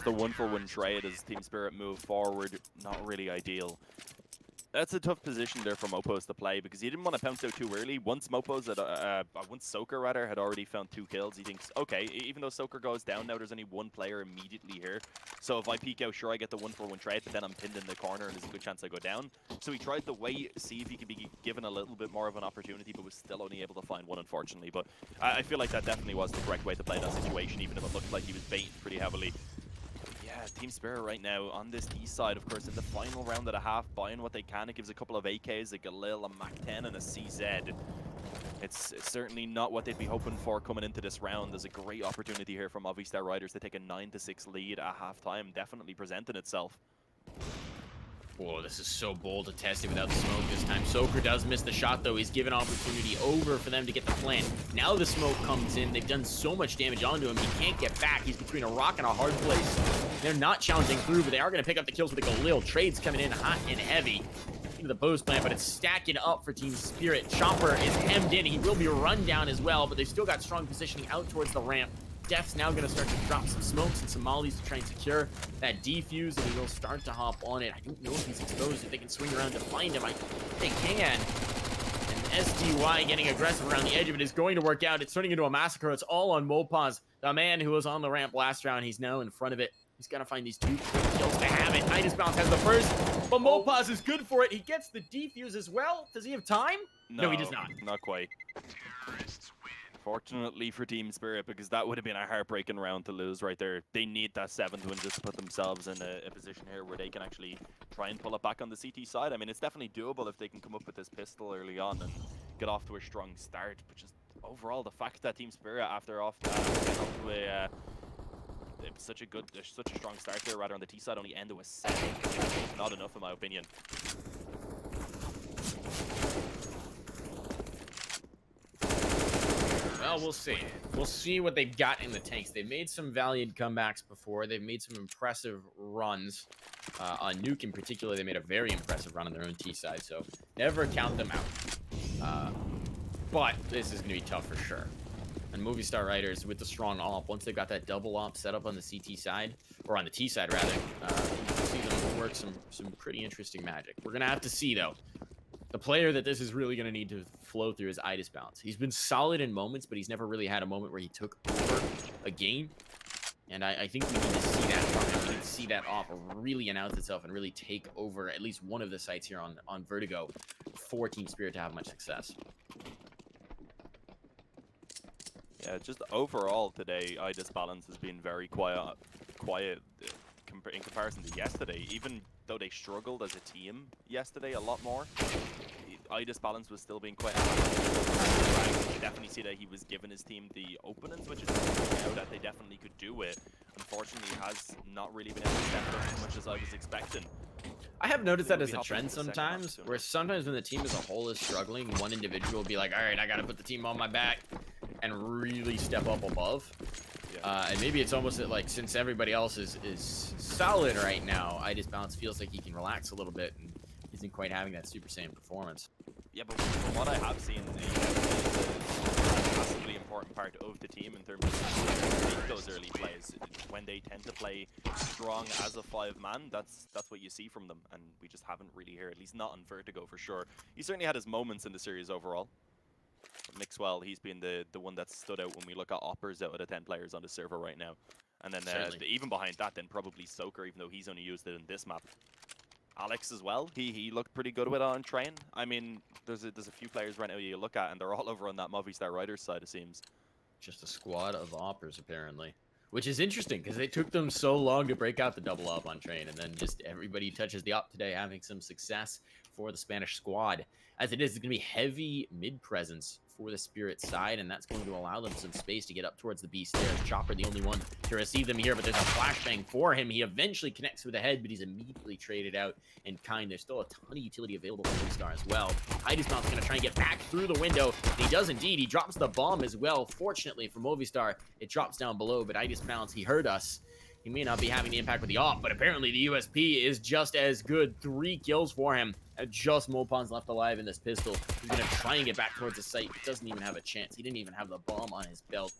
The 1-for-1 trade as Team Spirit move forward, not really ideal. That's a tough position there for Mopos to play because he didn't want to pounce out too early. Once Soaker rather had already found 2 kills, he thinks, okay, even though Soaker goes down now, there's only 1 player immediately here. So if I peek out, sure, I get the 1-for-1 trade, but then I'm pinned in the corner and there's a good chance I go down. So he tried to wait, see if he could be given a little bit more of an opportunity, but was still only able to find 1, unfortunately. But I feel like that definitely was the correct way to play that situation, even if it looked like he was baited pretty heavily. Team Spirit right now on this D side, of course, in the final round of the half, buying what they can. It gives a couple of AKs, a Galil, a MAC-10, and a CZ. It's certainly not what they'd be hoping for coming into this round. There's a great opportunity here for Movistar Riders to take a 9-6 lead at halftime, definitely presenting itself.
Whoa, this is so bold to test it without the smoke this time. Soaker does miss the shot, though. He's given opportunity over for them to get the plant. Now the smoke comes in. They've done so much damage onto him. He can't get back. He's between a rock and a hard place. They're not challenging through, but they are going to pick up the kills with a Galil. Trades coming in hot and heavy into the post plant, but it's stacking up for Team Spirit. Chopper is hemmed in. He will be run down as well, but they've still got strong positioning out towards the ramp. Def's now going to start to drop some smokes and some mollies to try and secure that defuse, and he will start to hop on it. I don't know if he's exposed, if they can swing around to find him. I think they can. And SDY getting aggressive around the edge of it is going to work out. It's turning into a massacre. It's all on Mopaz, the man who was on the ramp last round. He's now in front of it. He's got to find these 2 quick kills to have it. Titus Bounce has the first, but Mopaz is good for it. He gets the defuse as well. Does he have time? No, he does not.
Not quite. Fortunately for Team Spirit, because that would have been a heartbreaking round to lose right there. They need that 7th win just to put themselves in a position here where they can actually try and pull it back on the CT side. I mean, it's definitely doable if they can come up with this pistol early on and get off to a strong start. But just overall, the fact that Team Spirit, after off that, get off to a such a strong start there, rather on the T side, only end to a 7. Not enough in my opinion.
Well, we'll see. We'll see what they've got in the tanks. They've made some valiant comebacks before. They've made some impressive runs. On Nuke in particular, they made a very impressive run on their own T side, so never count them out. But this is going to be tough for sure. And Movistar Riders with the strong op, once they've got that double op set up on the CT side, or on the T side rather, you can see them work some pretty interesting magic. We're going to have to see, though. The player that this is really going to need to flow through is Idis Bounce. He's been solid in moments, but he's never really had a moment where he took over a game. And I think we need to see that from him. We need to see that off really announce itself and really take over at least one of the sites here on Vertigo for Team Spirit to have much success.
Yeah, just overall today, Idis Balance has been very quiet in comparison to yesterday. Even though they struggled as a team yesterday a lot more, Idis Balance was still being quite active. You definitely see that he was giving his team the openings, which is now that they definitely could do it. Unfortunately, he has not really been able to step up as much as I was expecting.
I have noticed that as a trend sometimes, where sometimes when the team as a whole is struggling, one individual will be like, all right, I got to put the team on my back and really step up above. Yeah. And maybe it's almost like since everybody else is solid right now, Idis Bounce feels like he can relax a little bit and isn't quite having that Super Saiyan performance.
Yeah, but from what I have seen, he's a massively important part of the team in terms of those early plays. When they tend to play strong as a 5-man, that's what you see from them, and we just haven't really here, at least not on Vertigo for sure. He certainly had his moments in the series overall. Mixwell, he's been the one that stood out when we look at Oppers out of the 10 players on the server right now. And then even behind that, then probably Soaker, even though he's only used it in this map. Alex as well, he looked pretty good with it on train. I mean, there's a few players right now you look at, and they're all over on that Movistar Riders side, it seems.
Just a squad of Oppers, apparently. Which is interesting, because it took them so long to break out the double op on train, and then just everybody touches the op today, having some success for the Spanish squad. As it is, it's going to be heavy mid-presence for the Spirit side, and that's going to allow them some space to get up towards the B stairs. Chopper, the only one to receive them here, but there's a flashbang for him. He eventually connects with the head, but he's immediately traded out in kind. There's still a ton of utility available for Movistar as well. Idis Bounce going to try and get back through the window, and he does indeed. He drops the bomb as well. Fortunately for Movistar, it drops down below, but Idis Bounce, he heard us. He may not be having the impact with the op, but apparently the USP is just as good. 3 kills for him. Just Mopon's left alive in this pistol. He's going to try and get back towards the site. He doesn't even have a chance. He didn't even have the bomb on his belt.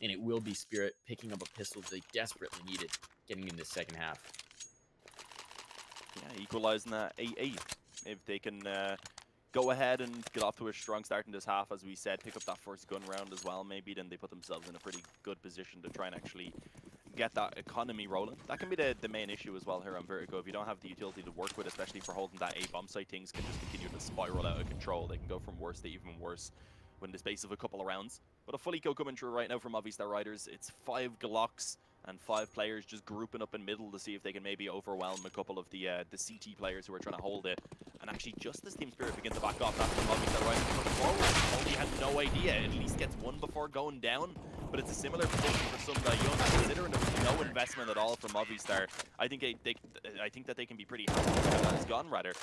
And it will be Spirit picking up a pistol they desperately needed getting in the second half.
Yeah, equalizing that 8-8. If they can go ahead and get off to a strong start in this half, as we said, pick up that first gun round as well, maybe, then they put themselves in a pretty good position to try and actually get that economy rolling. That can be the main issue as well here on Vertigo. If you don't have the utility to work with, especially for holding that A bomb site, things can just continue to spiral out of control. They can go from worse to even worse within the space of a couple of rounds. But a full eco coming through right now from Movistar Riders. It's 5 Glocks and 5 players just grouping up in middle to see if they can maybe overwhelm a couple of the CT players who are trying to hold it. And actually, just as Team Spirit begin to back off, that's when Movistar Riders come forward. Only had no idea. At least gets one before going down. But it's a similar position for some guy young, considering there was no investment at all from Movistar. I think that they can be pretty happy with how that has gone, rather.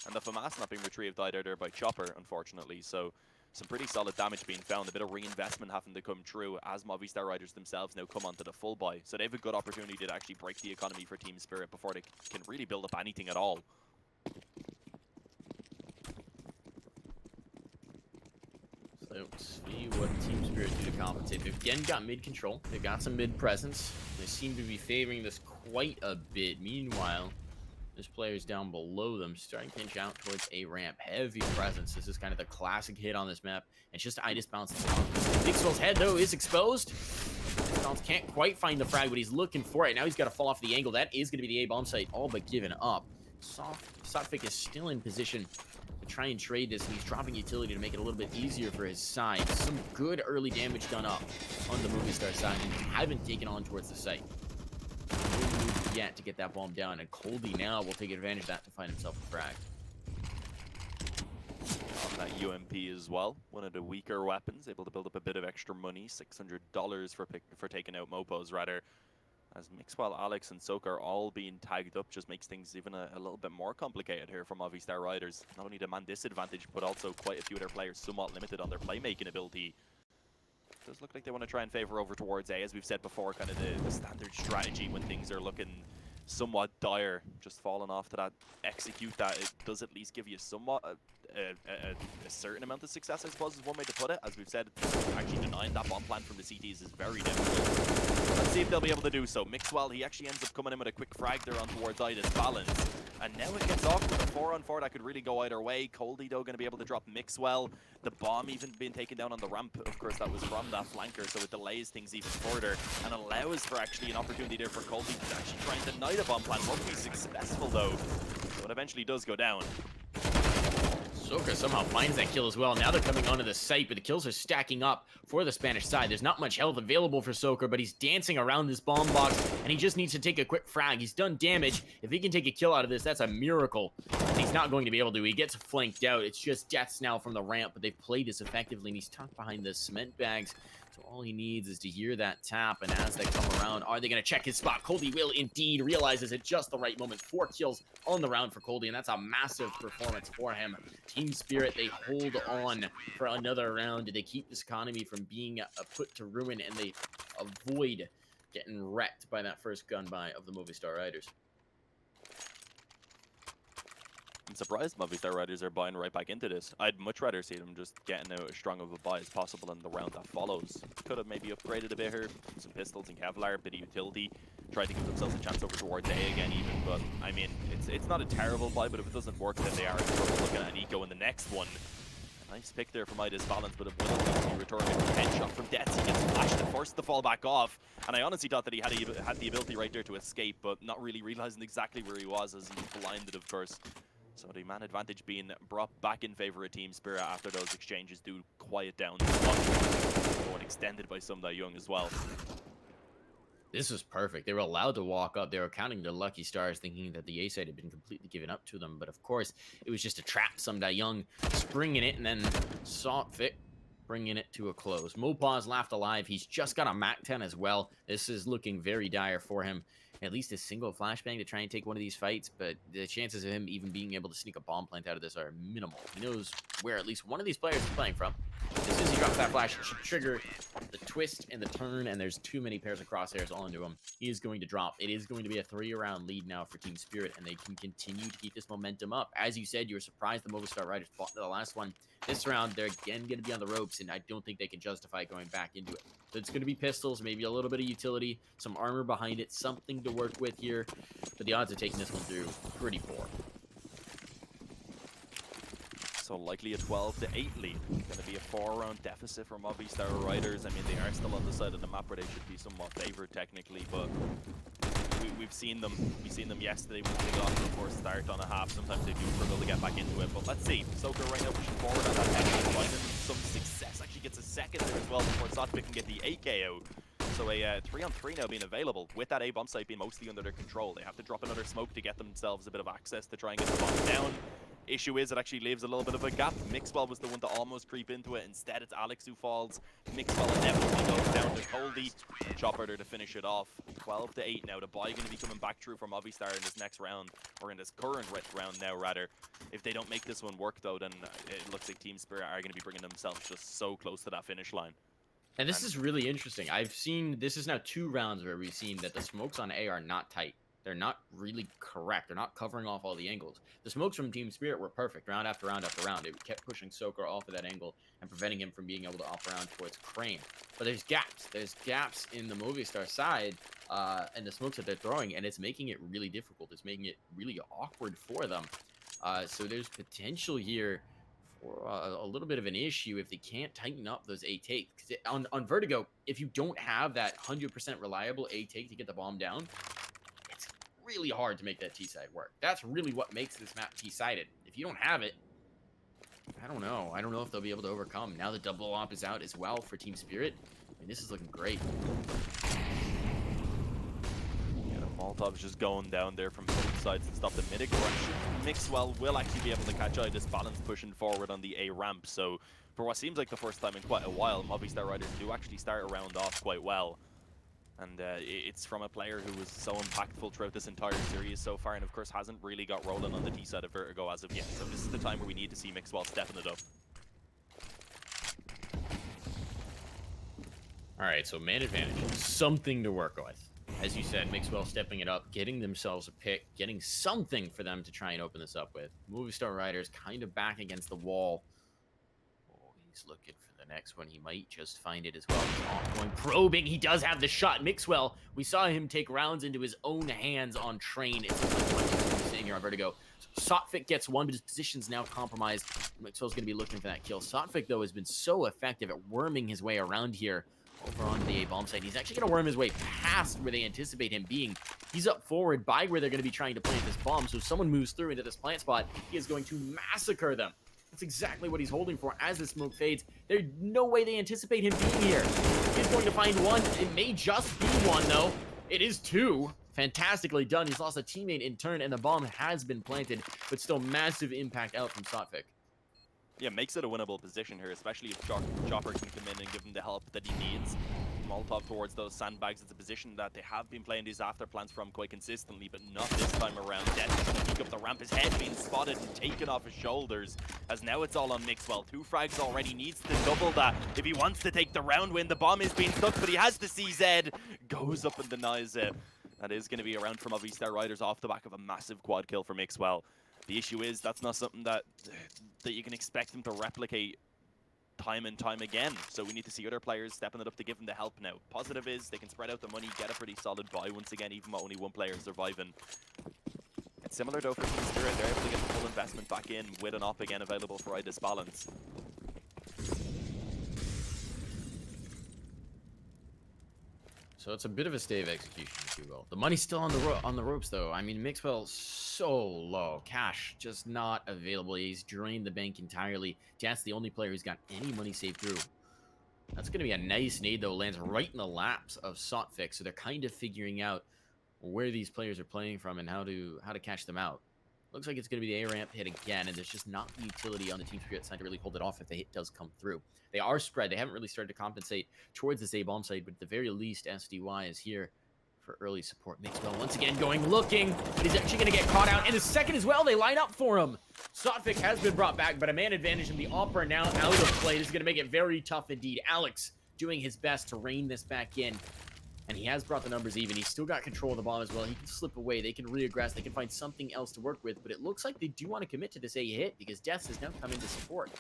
And the FAMAS not being retrieved either there by Chopper, unfortunately. So some pretty solid damage being found, a bit of reinvestment having to come true as Movistar Riders themselves now come onto the full buy. So they have a good opportunity to actually break the economy for Team Spirit before they can really build up anything at all.
So Let's see what Team Spirit do to compensate. They've again got mid control. They've got some mid presence. They seem to be favoring this quite a bit. Meanwhile, there's players down below them starting to inch out towards a ramp. Heavy presence. This is kind of the classic hit on this map. And it's just Idis bouncing off. Mixwell's head, though, is exposed. Bounce can't quite find the frag, but he's looking for it. Now he's got to fall off the angle. That is going to be the A bomb site, all but given up. Sotfik is still in position to try and trade this, and he's dropping utility to make it a little bit easier for his side. Some good early damage done up on the Movistar side, and haven't taken on towards the site. No move yet to get that bomb down, and Colby now will take advantage of that to find himself a frag.
On that UMP as well, one of the weaker weapons, able to build up a bit of extra money, $600 for taking out Mopos, rather. As Mixwell, Alex, and Soka are all being tagged up, just makes things even a little bit more complicated here for Movistar Riders. Not only the man disadvantage, but also quite a few of their players somewhat limited on their playmaking ability. It does look like they want to try and favor over towards A, as we've said before, kind of the standard strategy when things are looking somewhat dire. Just falling off to that execute that, it does at least give you somewhat a certain amount of success, I suppose, is one way to put it. As we've said, actually denying that bomb plant from the CTs is very difficult. Let's see if they'll be able to do so. Mixwell, he actually ends up coming in with a quick frag there on towards Ida's balance. And now it gets off with a 4-on-4 that could really go either way. Coldy, though, going to be able to drop Mixwell. The bomb even being taken down on the ramp, of course, that was from that flanker, so it delays things even further and allows for actually an opportunity there for Coldy to actually try and deny the bomb plant. Won't be successful, though, so it eventually does go down.
Soka somehow finds that kill as well. Now they're coming onto the site, but the kills are stacking up for the Spanish side. There's not much health available for Soka, but he's dancing around this bomb box, and he just needs to take a quick frag. He's done damage. If he can take a kill out of this, that's a miracle. And he's not going to be able to. He gets flanked out. It's just deaths now from the ramp, but they've played this effectively, and he's tucked behind the cement bags. So all he needs is to hear that tap, and as they come around, are they going to check his spot? Coldy will indeed realizes at just the right moment. 4 kills on the round for Coldy, and that's a massive performance for him. Team Spirit, they hold on for another round. They keep this economy from being put to ruin, and they avoid getting wrecked by that first gun buy of the Movistar Riders.
I'm surprised Movistar Riders are buying right back into this. I'd much rather see them just getting out as strong of a buy as possible in the round that follows. Could have maybe upgraded a bit here, some pistols and Kevlar, a bit of utility, tried to give themselves a chance over towards A again even, but I mean, it's not a terrible buy, but if it doesn't work, then they are looking at an eco in the next one. A nice pick there from Ida's balance, but it will be returning a headshot from Dets. He gets flashed and forced to fall back off, and I honestly thought that he had the ability right there to escape, but not really realizing exactly where he was as he was blinded, of course. So the man advantage being brought back in favor of Team Spirit after those exchanges do quiet down. Going extended by Sum Young as well.
This was perfect. They were allowed to walk up. They were counting their lucky stars, thinking that the A side had been completely given up to them. But of course, it was just a trap. Sum Young springing it, and then Sotfik bringing it to a close. Mopaz laughed alive. He's just got a MAC-10 as well. This is looking very dire for him. At least a single flashbang to try and take one of these fights, but the chances of him even being able to sneak a bomb plant out of this are minimal. He knows where at least one of these players is playing from. As soon as he drops that flash, it should trigger the twist and the turn, and there's too many pairs of crosshairs all into him. He is going to drop. It is going to be a 3-round lead now for Team Spirit, and they can continue to keep this momentum up. As you said, you were surprised the Movistar Riders fought the last one. This round, they're again going to be on the ropes, and I don't think they can justify going back into it. So it's going to be pistols, maybe a little bit of utility, some armor behind it, something to work with here. But the odds of taking this one through, pretty poor.
So likely a 12-8 lead. Going to be a 4-round deficit for Movistar Riders. I mean, they are still on the side of the map where they should be somewhat favored technically, but we've seen them. We've seen them yesterday when they got the first start on a half. Sometimes they do struggle to get back into it, but let's see. Soka right now pushing forward on that headshot, finding some success. Actually gets a second there as well before Sotfik can get the AKO. So a 3-on-3 now being available, with that A bomb site being mostly under their control. They have to drop another smoke to get themselves a bit of access to try and get the bomb down. Issue is, it actually leaves a little bit of a gap. Mixwell was the one to almost creep into it. Instead, it's Alex who falls. Mixwell inevitably goes down to Coldy. Chopper there to finish it off. 12-8 now. The buy going to be coming back through from Movistar in this next round, or in this current round now, rather. If they don't make this one work, though, then it looks like Team Spirit are going to be bringing themselves just so close to that finish line.
And this is really interesting. This is now 2 rounds where we've seen that the smokes on A are not tight. They're not really correct. They're not covering off all the angles. The smokes from Team Spirit were perfect, round after round after round. It kept pushing Soaker off of that angle and preventing him from being able to op around towards Crane. But there's gaps. There's gaps in the Movistar side and the smokes that they're throwing, and it's making it really difficult. It's making it really awkward for them. So there's potential here for a little bit of an issue if they can't tighten up those A takes. On Vertigo, if you don't have that 100% reliable A take to get the bomb down, it's really hard to make that T side work. That's really what makes this map T sided. If you don't have it, I don't know. I don't know if they'll be able to overcome. Now the double op is out as well for Team Spirit. I mean, this is looking great.
Yeah, the Molotov's just going down there from both sides to stop the mid aggression. Mixwell will actually be able to catch out this balance pushing forward on the A ramp. So for what seems like the first time in quite a while, Movistar Riders do actually start a round off quite well. And it's from a player who was so impactful throughout this entire series so far, and of course hasn't really got rolling on the T side of Vertigo as of yet. So this is the time where we need to see Mixwell stepping it up.
All right, so man advantage, something to work with. As you said, Mixwell stepping it up, getting themselves a pick, getting something for them to try and open this up with. Movistar Riders kind of back against the wall. Oh, he's looking for the next one. He might just find it as well. He's going probing. He does have the shot. Mixwell, we saw him take rounds into his own hands on Train. It's sitting here on Vertigo. Sotfik gets one, but his position's now compromised. Mixwell's going to be looking for that kill. Sotfik, though, has been so effective at worming his way around here over on the A bomb site. He's actually going to worm his way past where they anticipate him being. He's up forward by where they're going to be trying to plant this bomb. So if someone moves through into this plant spot, he is going to massacre them. That's exactly what he's holding for as the smoke fades. There's no way they anticipate him being here. He's going to find one. It may just be one, though. It is two. Fantastically done. He's lost a teammate in turn, and the bomb has been planted, but still massive impact out from Sotfik.
Yeah, makes it a winnable position here, especially if Chopper can come in and give him the help that he needs. Molotov towards those sandbags. It's a position that they have been playing these after plants from quite consistently, but not this time around. Death peek up the ramp, his head being spotted and taken off his shoulders, as now it's all on Mixwell. 2 frags already, needs to double that if he wants to take the round win. The bomb is being stuck, but he has the CZ. Goes up and denies it. That is going to be a round from Movistar Riders off the back of a massive quad kill for Mixwell. The issue is that's not something that you can expect them to replicate time and time again. So we need to see other players stepping it up to give them the help now. Positive is they can spread out the money, get a pretty solid buy once again, even with only one player surviving. It's similar though for Team Spirit. They're able to get the full investment back in with an op again available for Idis Balance.
So it's a bit of a stave execution, if you will. The money's still on the ropes, though. I mean, Mixwell's so low. Cash just not available. He's drained the bank entirely. Jat's the only player who's got any money saved through. That's going to be a nice nade, though. Lands right in the laps of Sotfik. So they're kind of figuring out where these players are playing from and how to catch them out. Looks like it's going to be the A-ramp hit again, and there's just not the utility on the Team Spirit side to really hold it off if the hit does come through. They are spread. They haven't really started to compensate towards this A-bomb side, but at the very least, SDY is here for early support. Mixwell once again going looking, but he's actually going to get caught out. And the second as well, they line up for him. Sotfik has been brought back, but a man advantage in the Opera now out of play. This is going to make it very tough indeed. Alex doing his best to rein this back in. And he has brought the numbers even. He's still got control of the bomb as well. He can slip away. They can reaggress. They can find something else to work with. But it looks like they do want to commit to this A hit because Death has now come in to support.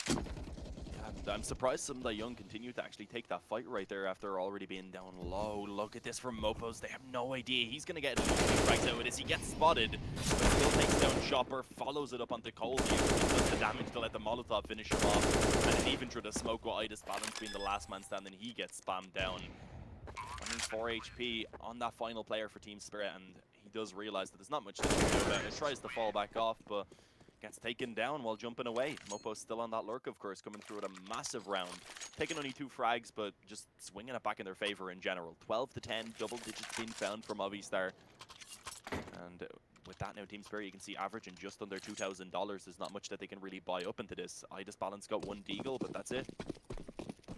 Yeah, I'm surprised some of the young continue to actually take that fight right there after already being down low. Look at this from Mopos. They have no idea. He's going to get right out of this. He gets spotted, but still takes down Chopper, follows it up onto Colby, does the damage to let the Molotov finish him off. And then even through the smoke with Idis Balance being the last man standing, he gets spammed down. Only 4 HP on that final player for Team Spirit, and he does realize that there's not much to do about it. Tries to fall back off, but gets taken down while jumping away. Mopo's still on that lurk, of course, coming through with a massive round. Taking only 2 frags, but just swinging it back in their favor in general. 12 to 10, double digits being found for Movistar. And with that now, Team Spirit, you can see averaging just under $2,000. There's not much that they can really buy up into this. Idis Balance got 1 deagle, but that's it.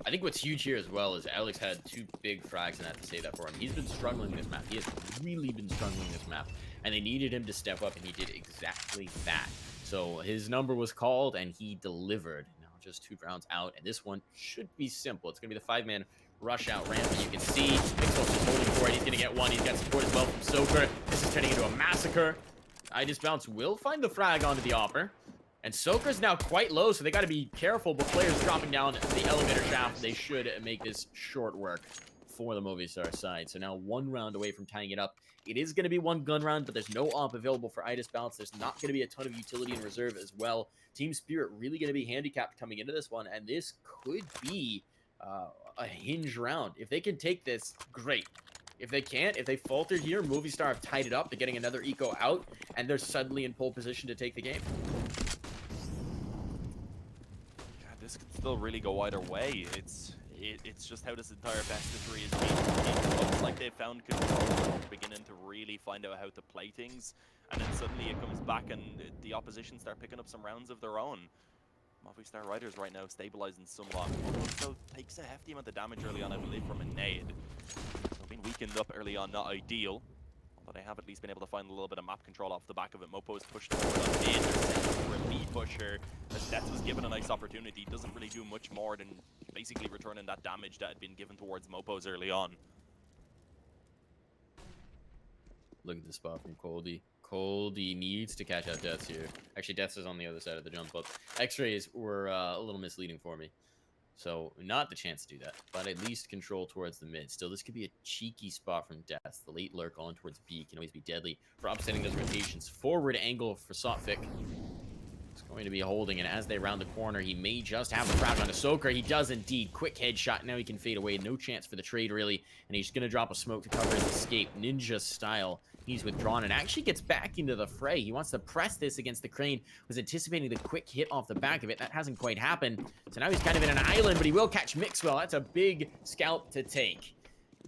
I think what's huge here as well is Alex had 2 big frags, and I have to say that for him. He's been struggling this map. He has really been struggling this map, and they needed him to step up, and he did exactly that. So his number was called, and he delivered. Now just 2 rounds out, and this one should be simple. It's going to be the 5-man rush out ramp. And you can see Mixwell's just holding for it. He's going to get one. He's got support as well from Soaker. This is turning into a massacre. iDisbounce will find the frag onto the Opper. And Soaker's now quite low, so they got to be careful. But players dropping down the elevator shaft, they should make this short work for the Movistar side. So now 1 round away from tying it up. It is going to be 1 gun round, but there's no op available for iDisbounce. There's not going to be a ton of utility in reserve as well. Team Spirit really going to be handicapped coming into this one, and this could be a hinge round. If they can take this, great. If they can't, if they falter here, Movistar have tied it up. They're getting another eco out, and they're suddenly in pole position to take the game.
God, this could still really go either way. It's just how this entire best of 3 is being. It looks like they've found control, beginning to really find out how to play things, and then suddenly it comes back and the opposition start picking up some rounds of their own. Movistar Riders right now stabilizing somewhat. Also takes a hefty amount of damage early on, I believe, from a nade. So being weakened up early on, not ideal. But they have at least been able to find a little bit of map control off the back of it. Mopo is pushed forward on mid. They're set for a B pusher. As Death was given a nice opportunity. Doesn't really do much more than basically returning that damage that had been given towards Mopo's early on.
Look at the spot from Coldy. Coldy needs to catch out Deaths here. Actually, Deaths is on the other side of the jump up. X-rays were a little misleading for me. So, not the chance to do that, but at least control towards the mid. Still, this could be a cheeky spot from Death. The late lurk on towards B can always be deadly for upsetting those rotations. Forward angle for Sotfik. It's going to be holding, and as they round the corner, he may just have the frag on a Soaker. He does indeed. Quick headshot. Now he can fade away. No chance for the trade, really. And he's going to drop a smoke to cover his escape. Ninja style. He's withdrawn and actually gets back into the fray. He wants to press this against the crane. Was anticipating the quick hit off the back of it. That hasn't quite happened. So now he's kind of in an island, but he will catch Mixwell. That's a big scalp to take.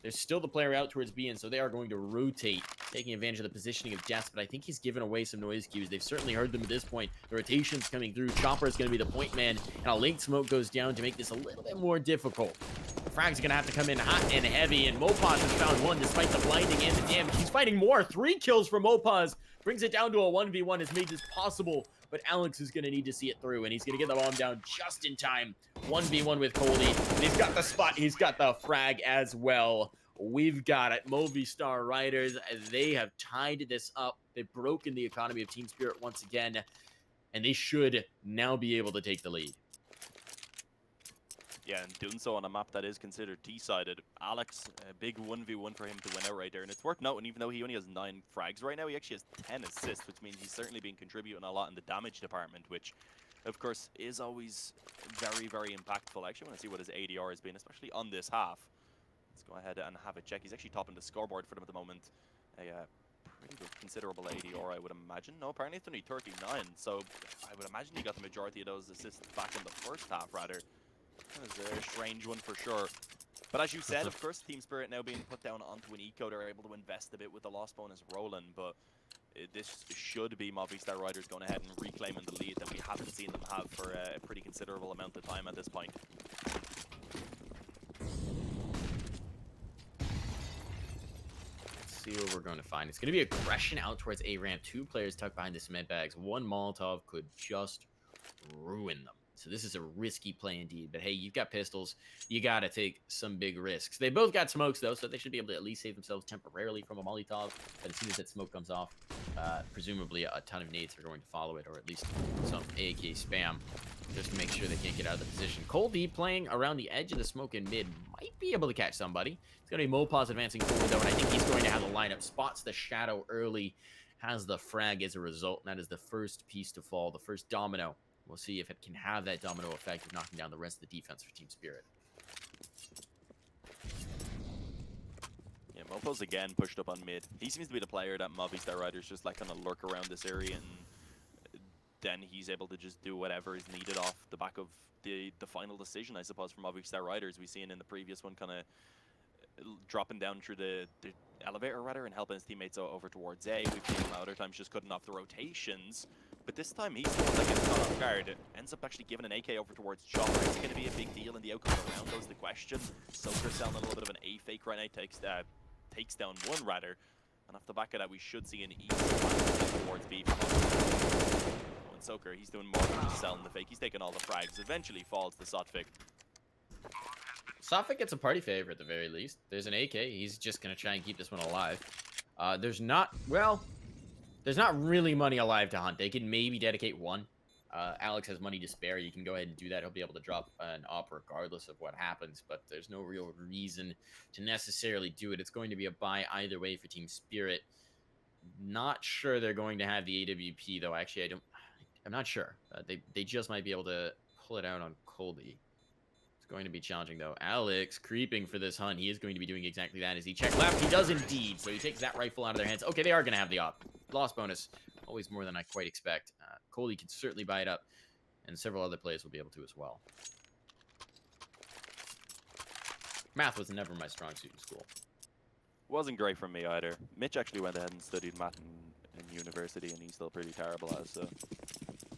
There's still the player out towards B, and so they are going to rotate, taking advantage of the positioning of Death, but I think he's given away some noise cues. They've certainly heard them at this point. The rotation's coming through. Chopper is going to be the point man, and a late smoke goes down to make this a little bit more difficult. The frag's going to have to come in hot and heavy, and Mopaz has found one despite the blinding and the damage. He's fighting more. 3 kills for Mopaz. Brings it down to a 1v1, has made this possible, but Alex is going to need to see it through, and he's going to get the bomb down just in time. 1v1 with Coldy, and he's got the spot. He's got the frag as well. We've got it. Movistar Riders, they have tied this up. They've broken the economy of Team Spirit once again, and they should now be able to take the lead.
Yeah, and doing so on a map that is considered T-sided. Alex, a big 1v1 for him to win out right there. And it's worth noting, even though he only has 9 frags right now, he actually has 10 assists, which means he's certainly been contributing a lot in the damage department, which, of course, is always very, very impactful. I actually want to see what his ADR has been, especially on this half. Let's go ahead and have a check. He's actually topping the scoreboard for them at the moment. A pretty good, considerable ADR, I would imagine. No, apparently it's only 39, so I would imagine he got the majority of those assists back in the first half, rather. That was a strange one for sure. But as you said, of course, Team Spirit now being put down onto an eco, they're able to invest a bit with the loss bonus rolling, but this should be Movistar Riders going ahead and reclaiming the lead that we haven't seen them have for a pretty considerable amount of time at this point.
See what we're going to find. It's going to be aggression out towards A ramp. 2 players tucked behind the cement bags. 1 Molotov could just ruin them. So this is a risky play indeed. But hey, you've got pistols. You got to take some big risks. They both got smokes though, so they should be able to at least save themselves temporarily from a Molotov. But as soon as that smoke comes off, presumably a ton of nades are going to follow it, or at least some AK spam. Just to make sure they can't get out of the position. Coldy playing around the edge of the smoke in mid might be able to catch somebody. It's going to be Mopaz advancing forward though, and I think he's going to have the lineup. Spots the shadow early, has the frag as a result, and that is the first piece to fall, the first domino. We'll see if it can have that domino effect of knocking down the rest of the defense for Team Spirit.
Yeah, Mopo's again pushed up on mid. He seems to be the player that Movistar Riders just like kind of lurk around this area, and then he's able to just do whatever is needed off the back of the final decision, I suppose, for Movistar Riders. We've seen in the previous one kind of dropping down through the elevator rather and helping his teammates over towards A. We've seen him other times just cutting off the rotations. But this time he's the one that gets caught off guard. Ends up actually giving an AK over towards Chopper. It's going to be a big deal in the outcome of the round, goes the question. Soaker selling a little bit of an A fake right now, takes down 1 rather. And off the back of that, we should see an easy towards B. And Soaker, he's doing more than just selling the fake. He's taking all the frags. Eventually falls to Sotfik.
Sophic gets a party favor at the very least. There's an AK. He's just going to try and keep this one alive. There's not really money alive to hunt. They can maybe dedicate one. Alex has money to spare. You can go ahead and do that. He'll be able to drop an op regardless of what happens, but there's no real reason to necessarily do it. It's going to be a buy either way for Team Spirit. Not sure they're going to have the AWP, though. Actually, I'm not sure. They just might be able to pull it out on Colby. It's going to be challenging, though. Alex creeping for this hunt. He is going to be doing exactly that. As he check left, he does indeed. So he takes that rifle out of their hands. Okay, they are going to have the op. Loss bonus. Always more than I quite expect. Colby can certainly buy it up, and several other players will be able to as well. Math was never my strong suit in school.
Wasn't great for me either. Mitch actually went ahead and studied math in university, and he's still pretty terrible at it,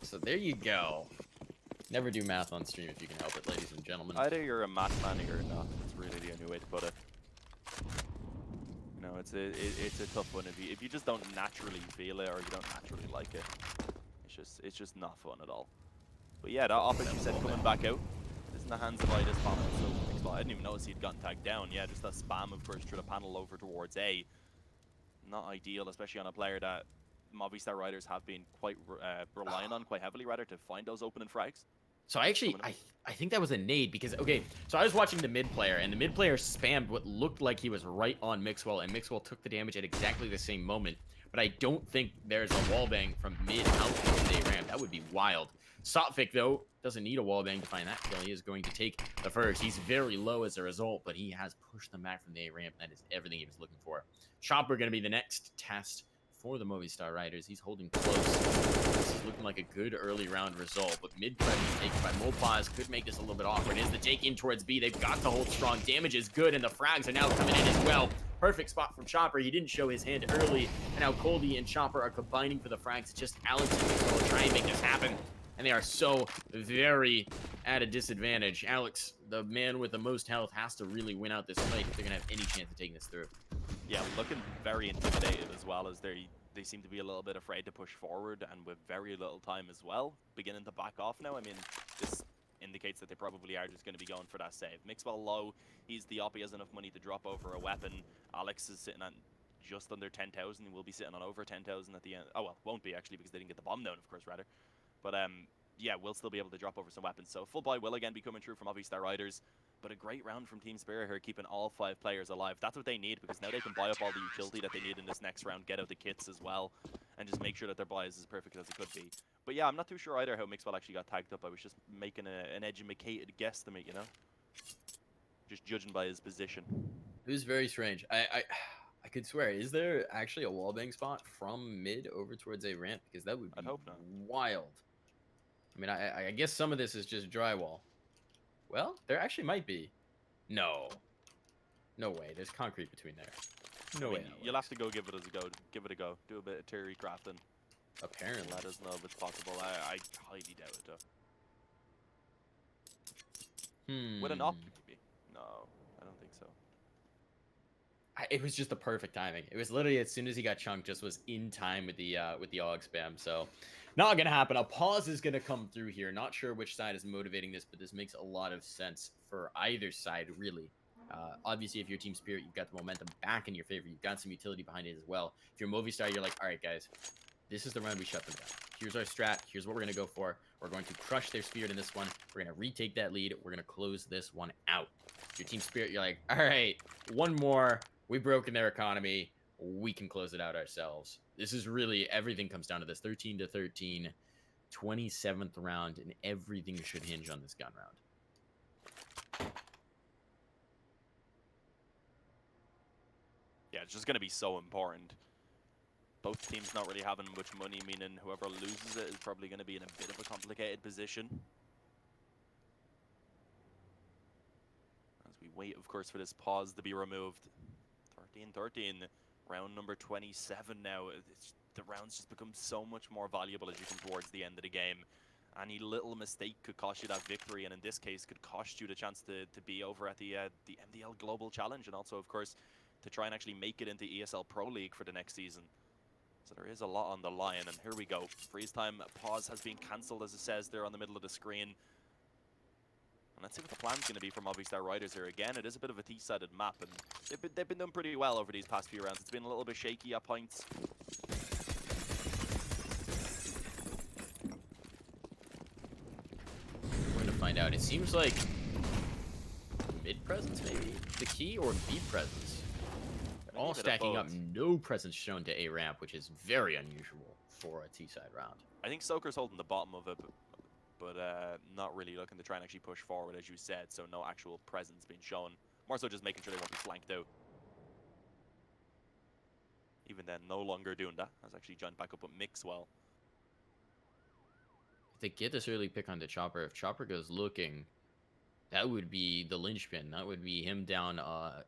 So there you go. Never do math on stream if you can help it, ladies and gentlemen.
Either you're a math man or you're not. That's really the only way to put it. You know, it's a tough one. If you just don't naturally feel it or you don't naturally like it, it's just not fun at all. But yeah, that op, as you said, coming back out. It's in the hands of Ida's bomb. So I didn't even notice he'd gotten tagged down. Yeah, just that spam, of course, through the panel over towards A. Not ideal, especially on a player that Movistar Riders have been quite relying on quite heavily, rather, to find those opening frags.
So I think that was a nade because, okay, so I was watching the mid player, and the mid player spammed what looked like he was right on Mixwell, and Mixwell took the damage at exactly the same moment. But I don't think there's a wallbang from mid out to the ramp. That would be wild. Sophic, though, doesn't need a wallbang to find that kill. He is going to take the first. He's very low as a result, but he has pushed them back from the A ramp. That is everything he was looking for. Chopper going to be the next test for the Movistar Riders. He's holding close. This is looking like a good early round result, but mid-prep is taken by Mopaz. Could make this a little bit awkward. Is the take in towards B. They've got to hold strong. Damage is good, and the frags are now coming in as well. Perfect spot from Chopper. He didn't show his hand early, and now Colby and Chopper are combining for the frags. It's just Alex and Mixwell will try and make this happen, and they are so very at a disadvantage. Alex, the man with the most health, has to really win out this fight if they're going to have any chance of taking this through.
Yeah, looking very intimidated as well, as they seem to be a little bit afraid to push forward, and with very little time as well, beginning to back off now. I mean, this indicates that they probably are just going to be going for that save. Mixwell low, he's the op, he has enough money to drop over a weapon. Alex is sitting on just under 10,000, he will be sitting on over 10,000 at the end. Oh well, won't be actually, because they didn't get the bomb down, of course, rather. But yeah, we'll still be able to drop over some weapons. So full buy will again be coming through from Movistar Riders. But a great round from Team Spirit here, keeping all 5 players alive. That's what they need, because now they can buy up all the utility that they need in this next round, get out the kits as well, and just make sure that their buy is as perfect as it could be. But yeah, I'm not too sure either how Mixwell actually got tagged up. I was just making an educated guesstimate, you know? Just judging by his position.
It was very strange. I could swear, is there actually a wallbang spot from mid over towards A ramp? Because that would be wild. I mean, I guess some of this is just drywall. Well, there actually might be. No. No way. There's concrete between there. No way.
You'll have to go give it a go. Give it a go. Do a bit of theory crafting.
Apparently.
Let us know if it's possible. I highly doubt it, though. With an op, maybe. No, I don't think so.
It was just the perfect timing. It was literally as soon as he got chunked, just was in time with the AUG spam. So, not gonna happen. A pause is gonna come through here. Not sure which side is motivating this, but this makes a lot of sense for either side, really. Obviously, if you're Team Spirit, you've got the momentum back in your favor. You've got some utility behind it as well. If you're Movistar, you're like, all right, guys, this is the round we shut them down. Here's our strat. Here's what we're gonna go for. We're going to crush their Spirit in this one. We're gonna retake that lead. We're gonna close this one out. If you're Team Spirit, you're like, all right, one more. We broke in their economy. We can close it out ourselves. This is really, everything comes down to this. 13-13, 27th round, and everything should hinge on this gun round.
Yeah, it's just going to be so important. Both teams not really having much money, meaning whoever loses it is probably going to be in a bit of a complicated position. As we wait, of course, for this pause to be removed. 13-13, round number 27 now. The rounds just become so much more valuable as you come towards the end of the game. Any little mistake could cost you that victory, and in this case could cost you the chance to be over at the MDL Global Challenge, and also, of course, to try and actually make it into ESL Pro League for the next season. So there is a lot on the line, and here we go. Freeze time pause has been cancelled, as it says there on the middle of the screen. And let's see what the plan's going to be for Movistar Riders here. Again, it is a bit of a T-sided map, and they've been doing pretty well over these past few rounds. It's been a little bit shaky at points.
We're going to find out. It seems like mid presence, maybe the key, or B presence. They're all stacking up. No presence shown to A ramp, which is very unusual for a T-side round.
I think Soaker's holding the bottom of it, but not really looking to try and actually push forward, as you said. So no actual presence being shown. More so just making sure they won't be flanked out. Even then, no longer doing that. I was actually joined back up with Mixwell.
If they get this early pick on the Chopper, if Chopper goes looking, that would be the linchpin. That would be him down,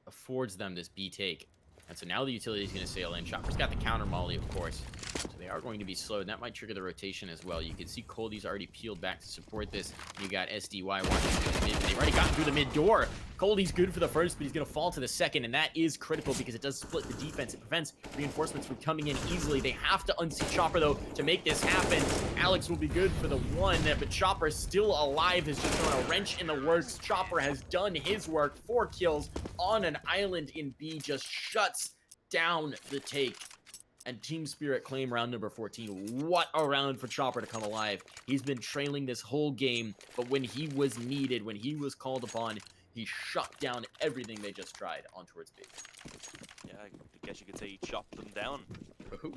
affords them this B take. And so now the utility is going to sail in. Chopper's got the counter molly, of course. So they are going to be slowed, and that might trigger the rotation as well. You can see Coldie's already peeled back to support this. You got SDY watching through the mid. They've already gotten through the mid door. Coldie's good for the first, but he's going to fall to the second, and that is critical because it does split the defense. It prevents reinforcements from coming in easily. They have to unseat Chopper, though, to make this happen. Alex will be good for the one, but Chopper still alive, has just thrown a wrench in the works. Chopper has done his work. 4 kills on an island in B, just shuts down the take. And Team Spirit claim round number 14. What a round for Chopper to come alive. He's been trailing this whole game, but when he was needed, when he was called upon, he shut down everything they just tried on towards B.
Yeah, I guess you could say he chopped them down.
Ooh.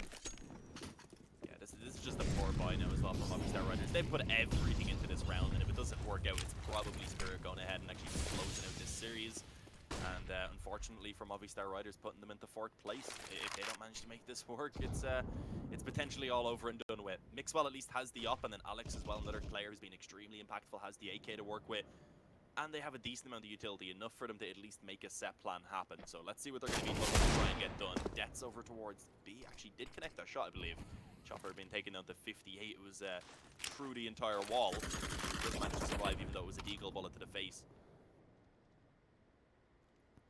Yeah, this is just a poor buy now as well for Movistar Riders. They've put everything into this round, and if it doesn't work out, it's probably Spirit going ahead and actually closing out this series. And unfortunately for Movistar Riders, putting them into 4th place. If they don't manage to make this work, it's potentially all over and done with. Mixwell at least has the up, and then Alex as well, another player who's been extremely impactful, has the AK to work with. And they have a decent amount of utility, enough for them to at least make a set plan happen. So let's see what they're going to be looking to try and get done. Deaths over towards B actually did connect that shot, I believe. Chopper had been taken down to 58. It was through the entire wall. Just managed to survive, even though it was a deagle bullet to the face.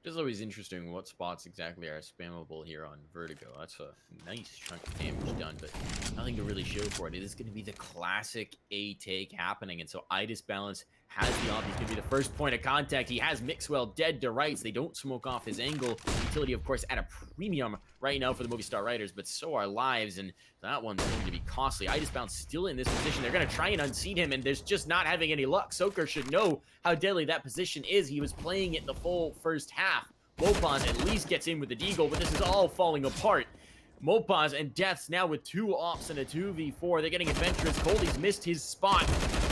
It's always interesting what spots exactly are spammable here on Vertigo. That's a nice chunk of damage done, but nothing to really show for it. It is going to be the classic A take happening, and so Idis Balance has the op. He's going to be the first point of contact. He has Mixwell dead to rights. They don't smoke off his angle. Utility, of course, at a premium right now for the Movistar Riders, but so are lives, and that one's going to be costly. Idis Balance still in this position. They're going to try and unseat him, and there's just not having any luck. Soaker should know how deadly that position is. He was playing it the full first half. Mopaz at least gets in with the deagle, but this is all falling apart. Mopaz and Deaths now with 2 ops and a 2v4. They're getting adventurous. Coldie's missed his spot.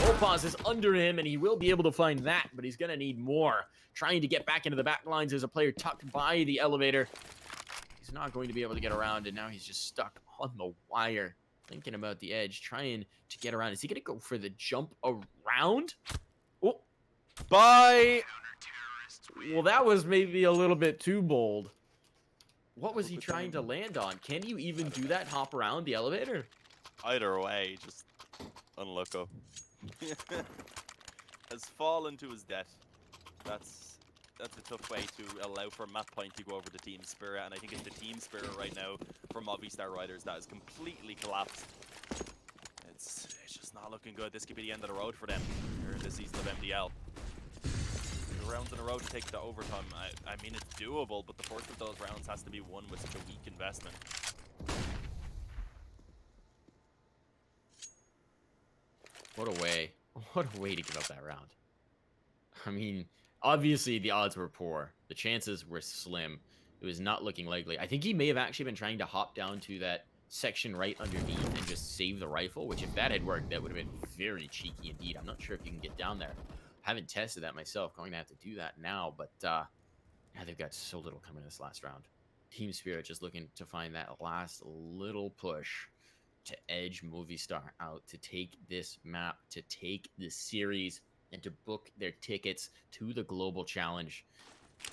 Mopaz is under him, and he will be able to find that, but he's going to need more. Trying to get back into the back lines as a player tucked by the elevator. He's not going to be able to get around, and now he's just stuck on the wire. Thinking about the edge, trying to get around. Is he going to go for the jump around? Oh,
Bye!
Well, that was maybe a little bit too bold. What was he trying to land on? Can you even do that, hop around the elevator?
Either way, just unlock up. Has fallen to his death. That's a tough way to allow for map point to go over the Team Spirit, and I think it's the Team Spirit right now for Movistar Riders that has completely collapsed. It's just not looking good. This could be the end of the road for them here in this season of MDL. 2 rounds in a row to take the overtime. I mean, it's doable, but the first of those rounds has to be won with such a weak investment.
What a way to give up that round. I mean, obviously the odds were poor. The chances were slim. It was not looking likely. I think he may have actually been trying to hop down to that section right underneath and just save the rifle, which if that had worked, that would have been very cheeky indeed. I'm not sure if you can get down there. Haven't tested that myself. Going to have to do that now, but yeah, they've got so little coming this last round. Team Spirit just looking to find that last little push to edge Movistar out, to take this map, to take this series, and to book their tickets to the Global Challenge.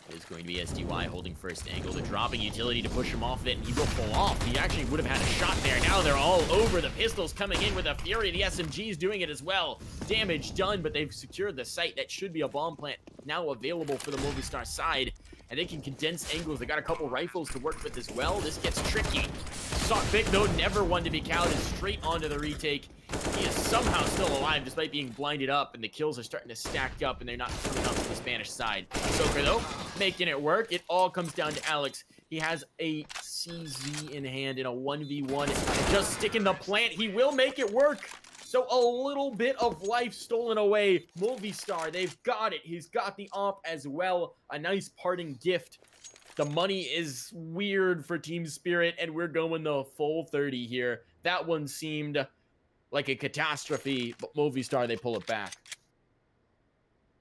It is going to be SDY holding first angle. The dropping utility to push him off it, and he will fall off. He actually would have had a shot there. Now they're all over. The pistols coming in with a fury. The SMG's doing it as well. Damage done, but they've secured the site. That should be a bomb plant now available for the Movistar side. And they can condense angles. They got a couple rifles to work with as well. This gets tricky. Sockpick, though, never one to be counted. Straight onto the retake. He is somehow still alive despite being blinded up, and the kills are starting to stack up, and they're not coming up to the Spanish side. Soaker, though, making it work. It all comes down to Alex. He has a CZ in hand in a 1v1. Just sticking the plant. He will make it work. So a little bit of life stolen away. Movistar, they've got it. He's got the AWP as well. A nice parting gift. The money is weird for Team Spirit, and we're going the full 30 here. That one seemed like a catastrophe, but Movistar, they pull it back.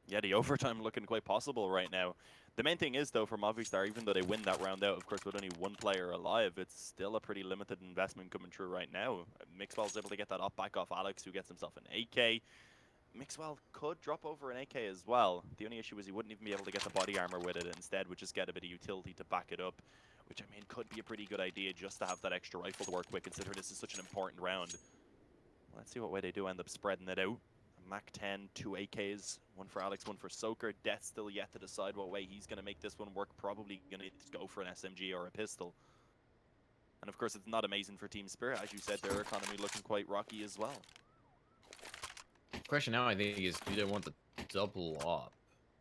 Yeah, the overtime looking quite possible right now. The main thing is, though, for Movistar, even though they win that round out, of course, with only one player alive, it's still a pretty limited investment coming through right now. Mixwell's able to get that up back off Alex, who gets himself an AK. Mixwell could drop over an AK as well. The only issue is he wouldn't even be able to get the body armor with it. Instead, would just get a bit of utility to back it up, which, I mean, could be a pretty good idea just to have that extra rifle to work with, considering this is such an important round. Let's see what way they do end up spreading it out. Mac 10, 2 AKs, one for Alex, one for Soaker. Death still yet to decide what way he's going to make this one work. Probably going to go for an SMG or a pistol. And of course, it's not amazing for Team Spirit. As you said, their economy looking quite rocky as well.
The question now, I think, is do they want the double up?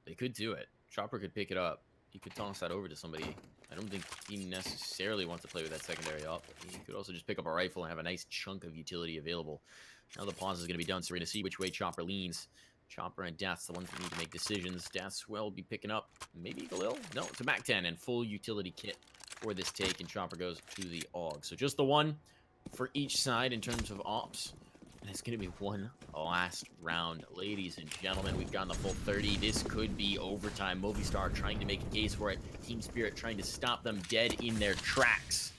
They could do it. Chopper could pick it up. He could toss that over to somebody. I don't think the team necessarily wants to play with that secondary up. He could also just pick up a rifle and have a nice chunk of utility available. Now the pause is going to be done, so we're going to see which way Chopper leans. Chopper and Death's the ones that need to make decisions. Death's will be picking up maybe Galil? No, it's a Mac 10 and full utility kit for this take, and Chopper goes to the AUG. So just the one for each side in terms of ops. And it's going to be one last round. Ladies and gentlemen, we've gotten the full 30. This could be overtime. Movistar trying to make a case for it. Team Spirit trying to stop them dead in their tracks.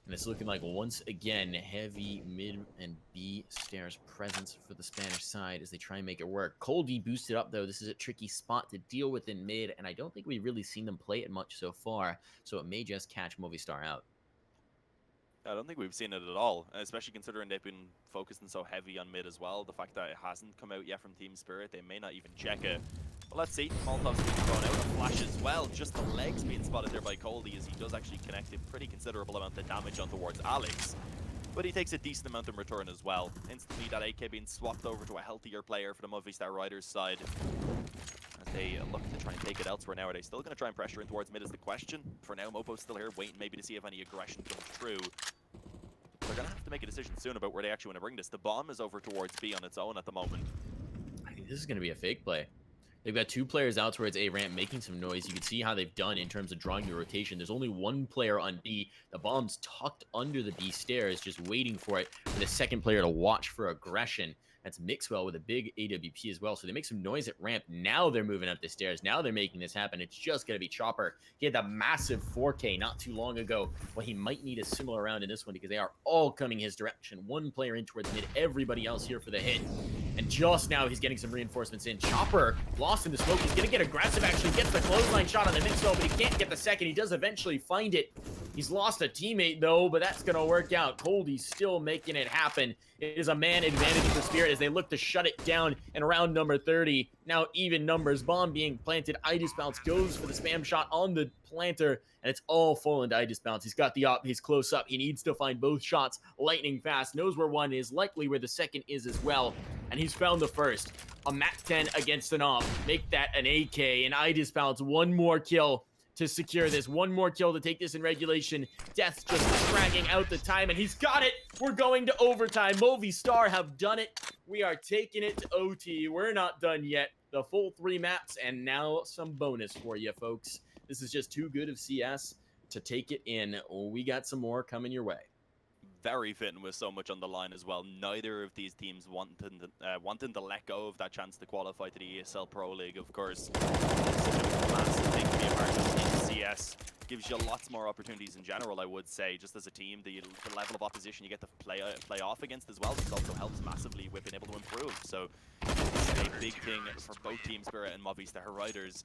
And it's looking like, once again, heavy mid and B stairs presence for the Spanish side as they try and make it work. Coldy boosted up, though. This is a tricky spot to deal with in mid, and I don't think we've really seen them play it much so far, so it may just catch Movistar out.
I don't think we've seen it at all, especially considering they've been focusing so heavy on mid as well. The fact that it hasn't come out yet from Team Spirit, they may not even check it. But let's see. Molotov's being thrown out. A flash as well. Just the legs being spotted there by Coldy, as he does actually connect a pretty considerable amount of damage on towards Alex. But he takes a decent amount in return as well. Instantly, that AK being swapped over to a healthier player for the Movistar Riders side. As they look to try and take it elsewhere now. Are they still going to try and pressure in towards mid is the question. For now, Mopo's still here, waiting maybe to see if any aggression comes through. They're going to have to make a decision soon about where they actually want to bring this. The bomb is over towards B on its own at the moment.
I think this is going to be a fake play. They've got two players out towards A ramp making some noise. You can see how they've done in terms of drawing the rotation. There's only one player on B. The bomb's tucked under the B stairs, just waiting for it for the second player to watch for aggression. That's Mixwell with a big AWP as well. So they make some noise at ramp. Now they're moving up the stairs. Now they're making this happen. It's just going to be Chopper. He had that massive 4K not too long ago. Well, he might need a similar round in this one because they are all coming his direction. One player in towards mid. Everybody else here for the hit. And just now he's getting some reinforcements in. Chopper lost in the smoke. He's going to get aggressive, actually. Gets the clothesline shot on the Mixwell, but he can't get the second. He does eventually find it. He's lost a teammate, though, but that's going to work out. Coldy's still making it happen. It is a man advantage for Spirit as they look to shut it down in round number 30. Now even numbers. Bomb being planted. Idis Bounce goes for the spam shot on the planter, and it's all full into Idis Bounce. He's got the op. He's close up. He needs to find both shots lightning fast. Knows where one is, likely where the second is as well. And he's found the first. A Mac 10 against an op. Make that an AK, and Idis Bounce one more kill to secure this. One more kill to take this in regulation. Death's just dragging out the time, and he's got it. We're going to overtime. Movistar have done it. We are taking it to OT. We're not done yet. The full 3 maps, and now some bonus for you, folks. This is just too good of CS to take it in. We got some more coming your way.
Very fitting with so much on the line as well. Neither of these teams wanting to let go of that chance to qualify to the ESL Pro League, of course. Such a massive thing to be a part of in CS. Gives you lots more opportunities in general, I would say, just as a team. The level of opposition you get to play off against as well, this also helps massively with being able to improve. So it's a big thing for both Team Spirit and Movistar Riders.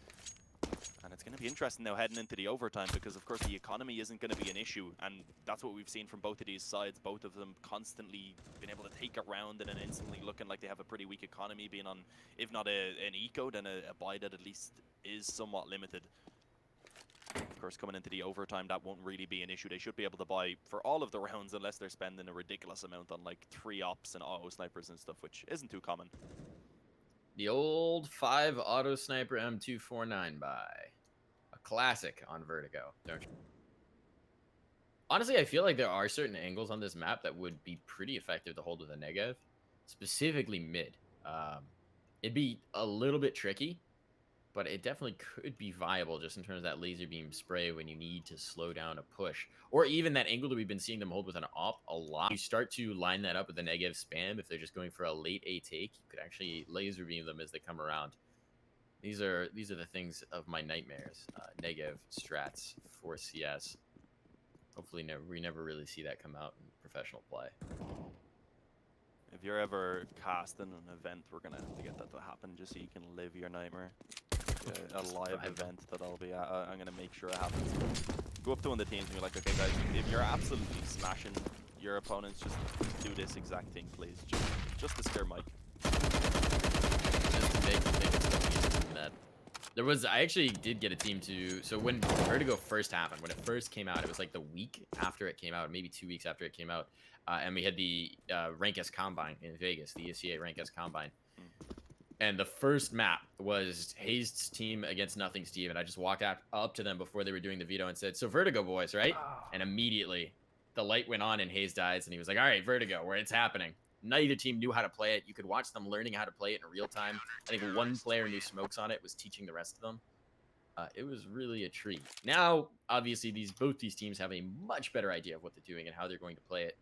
And it's going to be interesting now heading into the overtime because, of course, the economy isn't going to be an issue. And that's what we've seen from both of these sides. Both of them constantly being able to take a round and then instantly looking like they have a pretty weak economy, being on, if not an eco, then a buy that at least is somewhat limited. course, coming into the overtime, that won't really be an issue. They should be able to buy for all of the rounds unless they're spending a ridiculous amount on like 3 ops and auto snipers and stuff, which isn't too common.
The old 5 auto sniper M249 buy. A classic on Vertigo, don't you? Honestly, I feel like there are certain angles on this map that would be pretty effective to hold with a negative, specifically mid. It'd be a little bit tricky, but it definitely could be viable just in terms of that laser beam spray when you need to slow down a push. Or even that angle that we've been seeing them hold with an op a lot. You start to line that up with a negative spam. If they're just going for a late A take, you could actually laser beam them as they come around. These are the things of my nightmares. Negative strats for CS. Hopefully we never really see that come out in professional play.
If you're ever casting an event, we're going to have to get that to happen just so you can live your nightmare. A live event that I'll be at. I'm going to make sure it happens. Go up to one of the teams and be like, okay guys, if you're absolutely smashing your opponents, just do this exact thing, please. Just to scare Mike.
Just to make it so easy that. There was, I actually did get a team to, so when Vertigo first happened, when it first came out, it was like the week after it came out, maybe 2 weeks after it came out, and we had the Rank S Combine in Vegas, the Esea Rank S Combine. And the first map was Hayes' team against Nothing's team, and I just walked up to them before they were doing the veto and said, so Vertigo boys, right? And immediately, the light went on in Hayes' eyes, and he was like, all right, Vertigo, where it's happening. Neither team knew how to play it. You could watch them learning how to play it in real time. I think one player knew smokes on it, was teaching the rest of them. It was really a treat. Now, obviously, both these teams have a much better idea of what they're doing and how they're going to play it.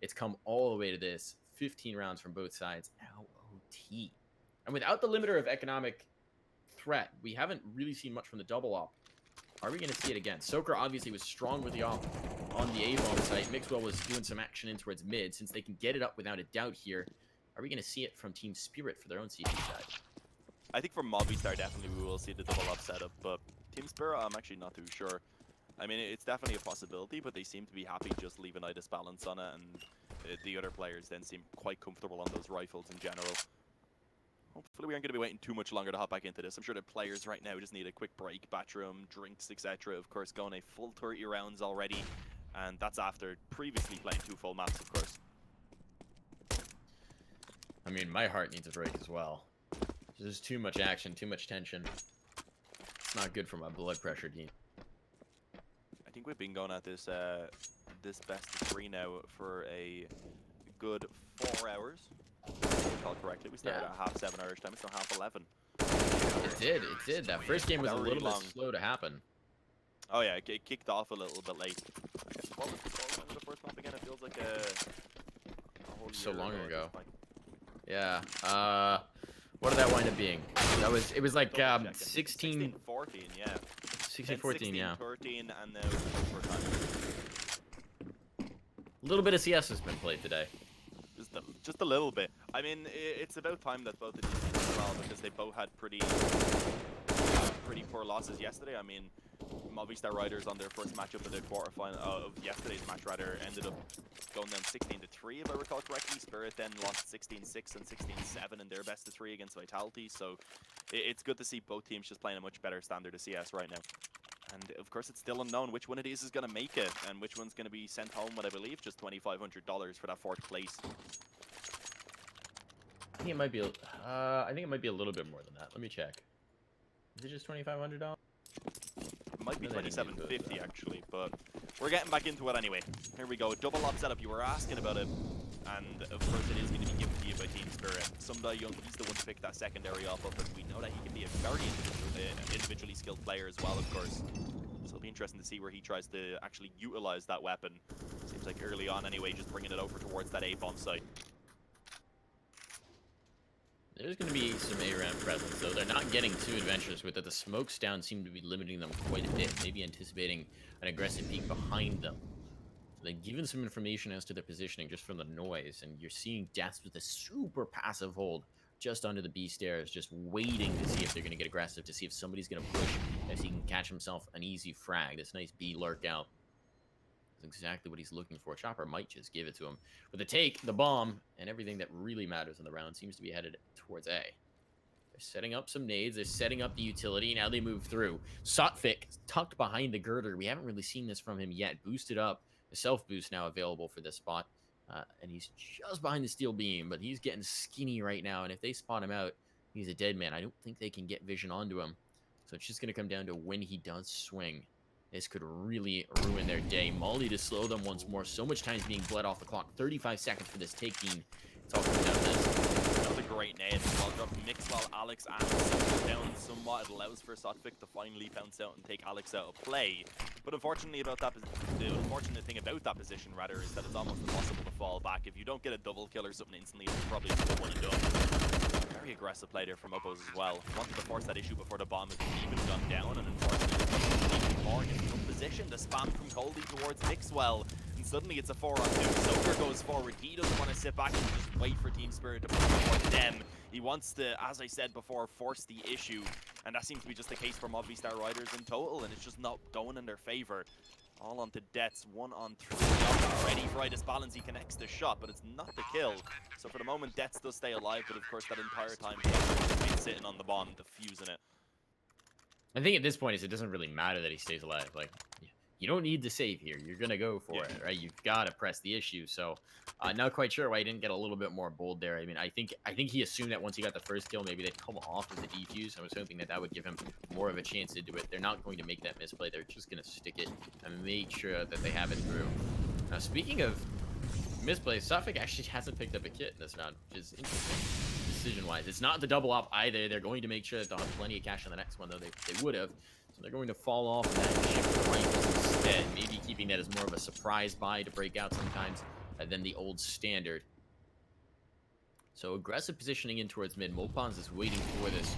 It's come all the way to this. 15 rounds from both sides. Now OT. And without the limiter of economic threat, we haven't really seen much from the double op. Are we going to see it again? Soaker obviously was strong with the op on the A-bomb site. Mixwell was doing some action in towards mid. Since they can get it up without a doubt here, are we going to see it from Team Spirit for their own CT side?
I think for Movistar, definitely we will see the double up setup, but Team Spirit, I'm actually not too sure. I mean, it's definitely a possibility, but they seem to be happy just leaving Idas balance on it, and the other players then seem quite comfortable on those rifles in general. Hopefully we aren't going to be waiting too much longer to hop back into this. I'm sure the players right now just need a quick break, bathroom, drinks, etc. Of course, going a full 30 rounds already, and that's after previously playing 2 full maps, of course.
I mean, my heart needs a break as well. There's too much action, too much tension. It's not good for my blood pressure, Dean.
I think we've been going at this this best of 3 now for a good 4 hours. If I recall correctly, we started at half 7 Irish time. It's now half 11.
It did. That first game was a little bit slow to happen.
Oh yeah, it kicked off a little bit late. I guess what was the first map again? It feels like a whole year
so long ago.
Yeah.
What did that wind up being? It was like 16
16-14, yeah.
16-14, yeah.
16-13, and now overtime.
A little bit of CS has been played today.
Just a little bit. I mean, it's about time that both of these teams as well, because they both had pretty poor losses yesterday. I mean, Movistar Riders on their first matchup of the quarterfinal of yesterday's match rather ended up going down 16-3 if I recall correctly. Spirit then lost 16-6 and 16-7 in their best of 3 against Vitality. So it's good to see both teams just playing a much better standard of CS right now. And of course, it's still unknown which one of these is going to make it and which one's going to be sent home with, I believe, just $2,500 for that 4th place.
I think it might be a little bit more than that. Let me check. Is it just $2,500?
It might be $2,750 actually, but we're getting back into it anyway. Here we go, double op setup. You were asking about it, and of course it is going to be given to you by Team Spirit. Sumda Young, he's the one to pick that secondary op up, and we know that he can be a very individually skilled player as well, of course. So it'll be interesting to see where he tries to actually utilize that weapon. Seems like early on anyway, just bringing it over towards that A-bomb site.
There's going to be some A-ramp presence, though. They're not getting too adventurous with it. The smokes down seem to be limiting them quite a bit, maybe anticipating an aggressive peek behind them. So they've given some information as to their positioning just from the noise, and you're seeing Deaths with a super passive hold just under the B stairs, just waiting to see if they're going to get aggressive, to see if somebody's going to push, as he can catch himself an easy frag. This nice B lurk out. That's exactly what he's looking for. Chopper might just give it to him. But the take, the bomb, and everything that really matters in the round seems to be headed towards A. They're setting up some nades. They're setting up the utility. Now they move through. Sotfik tucked behind the girder. We haven't really seen this from him yet. Boosted up. A self boost now available for this spot. And he's just behind the steel beam, but he's getting skinny right now. And if they spot him out, he's a dead man. I don't think they can get vision onto him. So it's just going to come down to when he does swing. This could really ruin their day. Molly to slow them once more. So much time is being bled off the clock. 35 seconds for this take, Dean. It's all coming down to this.
That was a great nade. Ball drop mix while Alex and down somewhat. It allows for Sotfik to finally bounce out and take Alex out of play. But unfortunately, the unfortunate thing about that position, rather, is that it's almost impossible to fall back. If you don't get a double kill or something instantly, it's probably just a one and done. Very aggressive play there from Opos as well. Wanted to force that issue before the bomb has even gone down, and unfortunately, even more in some position. The spam from Coldy towards Mixwell. And suddenly it's a 4-on-2. Soaker goes forward. He doesn't want to sit back and just wait for Team Spirit to push towards them. He wants to, as I said before, force the issue. And that seems to be just the case for Movistar Riders in total, and it's just not going in their favor. All onto Dets, 1-on-3. Ready for Idis balance. He connects the shot, but it's not the kill. So for the moment, Dets does stay alive, but of course that entire time he's been sitting on the bomb, defusing it.
I think at this point it doesn't really matter that he stays alive. Like, you don't need to save here. You're gonna go for it, right? You've got to press the issue. So, not quite sure why he didn't get a little bit more bold there. I mean, I think he assumed that once he got the first kill, maybe they'd come off of the defuse. I was hoping that would give him more of a chance to do it. They're not going to make that misplay. They're just gonna stick it and make sure that they have it through. Now, speaking of misplays, Suffolk actually hasn't picked up a kit in this round, which is interesting decision-wise. It's not the double op either. They're going to make sure that they'll have plenty of cash on the next one, though they would have. So they're going to fall off that shift to rifles instead, maybe keeping that as more of a surprise buy to break out sometimes than the old standard. So aggressive positioning in towards mid. Mopons is waiting for this.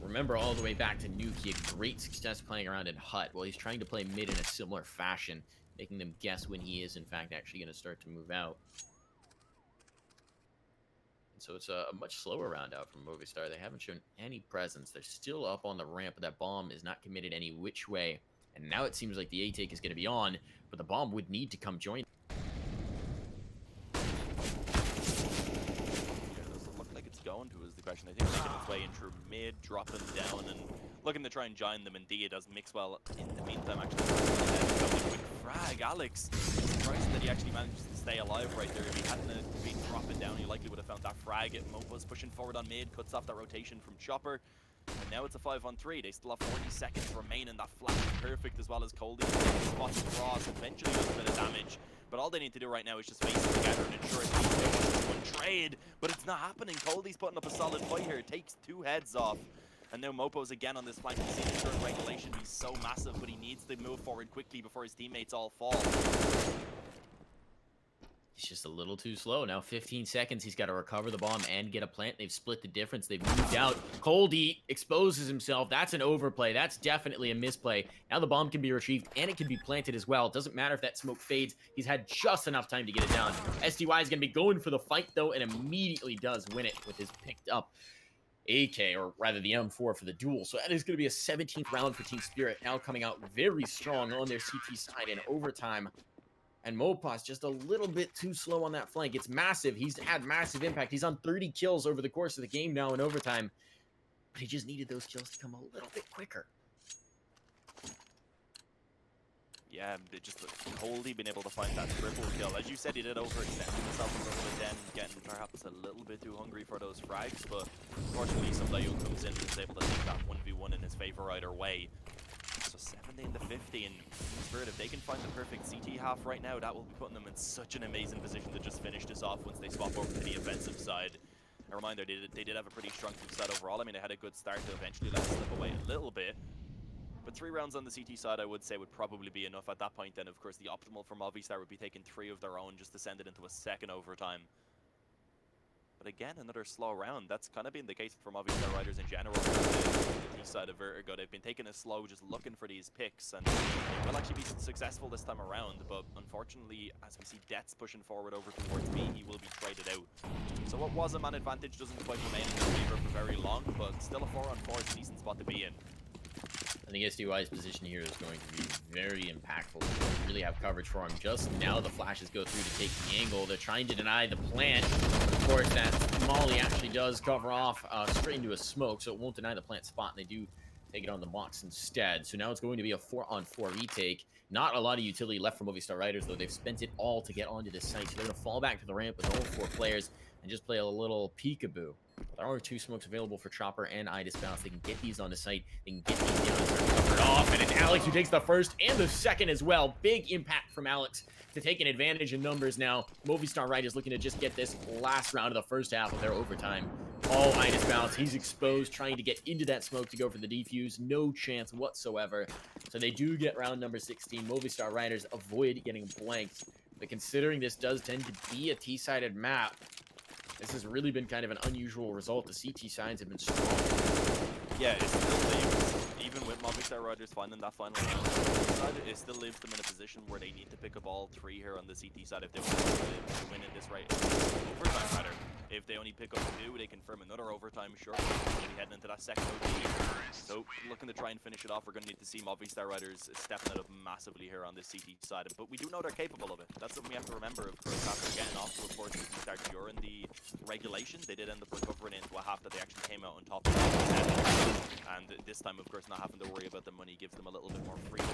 Remember all the way back to Nuke, he had great success playing around in Hut. Well, he's trying to play mid in a similar fashion, making them guess when he is, in fact, actually going to start to move out. So it's a much slower round out from Movistar. They haven't shown any presence. They're still up on the ramp, but that bomb is not committed any which way. And now it seems like the A-take is going to be on, but the bomb would need to come join.
Yeah, does it look like it's going to is the question. I think making its way in through mid, dropping down, and looking to try and join them. Indeed, as Mixwell, in the meantime, actually quick frag. Alex, surprised that he actually manages to stay alive right there. If he hadn't been dropping down, he likely would have found that frag. Mopo's pushing forward on mid, cuts off that rotation from Chopper. And now it's a 5-on-3. They still have 40 seconds remaining. That flash is perfect, as well as Coldy. Spotting Frost eventually does a bit of damage. But all they need to do right now is just face it together and ensure it's one trade. But it's not happening. Coldy's putting up a solid fight here. Takes 2 heads off. And now Mopo's again on this flank. You see the turn regulation. He's so massive, but he needs to move forward quickly before his teammates all fall.
He's just a little too slow. Now 15 seconds. He's got to recover the bomb and get a plant. They've split the difference. They've moved out. Coldy exposes himself. That's an overplay. That's definitely a misplay. Now the bomb can be retrieved and it can be planted as well. It doesn't matter if that smoke fades. He's had just enough time to get it down. SDY is going to be going for the fight, though, and immediately does win it with his picked up AK, or rather the M4 for the duel. So that is going to be a 17th round for Team Spirit, now coming out very strong on their CT side in overtime. And Mopos just a little bit too slow on that flank. It's massive. He's had massive impact. He's on 30 kills over the course of the game now in overtime. But he just needed those kills to come a little bit quicker.
Yeah, just Coldy being able to find that triple kill. As you said, he did overextend himself a little bit then, getting perhaps a little bit too hungry for those frags. But unfortunately, Sundayu comes in and is able to take that 1v1 in his favor either way. So 17 to 50, and Spirit, if they can find the perfect CT half right now, that will be putting them in such an amazing position to just finish this off once they swap over to the offensive side. A reminder, they did have a pretty strong team side overall. I mean, they had a good start to eventually let it slip away a little bit. But 3 rounds on the CT side, I would say, would probably be enough at that point. Then, of course, the optimal for Movistar would be taking 3 of their own just to send it into a second overtime. But again, another slow round. That's kind of been the case for Movistar riders in general. The T side of Vertigo, they've been taking it slow, just looking for these picks, and they will actually be successful this time around. But unfortunately, as we see Dets pushing forward over towards B, he will be traded out. So what was a man advantage doesn't quite remain in their favor for very long, but still a 4-on-4 is a decent spot to be in.
I think SDY's position here is going to be very impactful. They really have coverage for him. Just now the flashes go through to take the angle. They're trying to deny the plant. Of course, that's Molly actually does cover off straight into a smoke, so it won't deny the plant spot, and they do take it on the box instead. So now it's going to be a 4-on-4 retake. Not a lot of utility left from Movistar Riders, though. They've spent it all to get onto this site, so they're going to fall back to the ramp with all 4 players and just play a little peekaboo. There are 2 smokes available for Chopper and Idis Bounce. They can get these on the site. They can get these down and start covered off. And it's Alex who takes the first and the second as well. Big impact from Alex to take an advantage in numbers now. Movistar Riders looking to just get this last round of the first half of their overtime. All Idis Bounce. He's exposed, trying to get into that smoke to go for the defuse. No chance whatsoever. So they do get round number 16. Movistar Riders avoid getting blanked. But considering this does tend to be a T-sided map, this has really been kind of an unusual result. The CT sides have been strong.
Yeah, it still leaves, even with Movistar Riders finding that final side, it still leaves them in a position where they need to pick up all 3 here on the CT side if they want to win in this right overtime rather. If they only pick up 2, they confirm another overtime short. They'll be heading into that second OT. So looking to try and finish it off, we're going to need to see Movistar Riders stepping it up massively here on this CT side. But we do know they're capable of it. That's something we have to remember, of course, after getting off to a 4-2 start during the regulation. They did end up recovering into a half that they actually came out on top of. And this time, of course, not having to worry about the money gives them a little bit more freedom.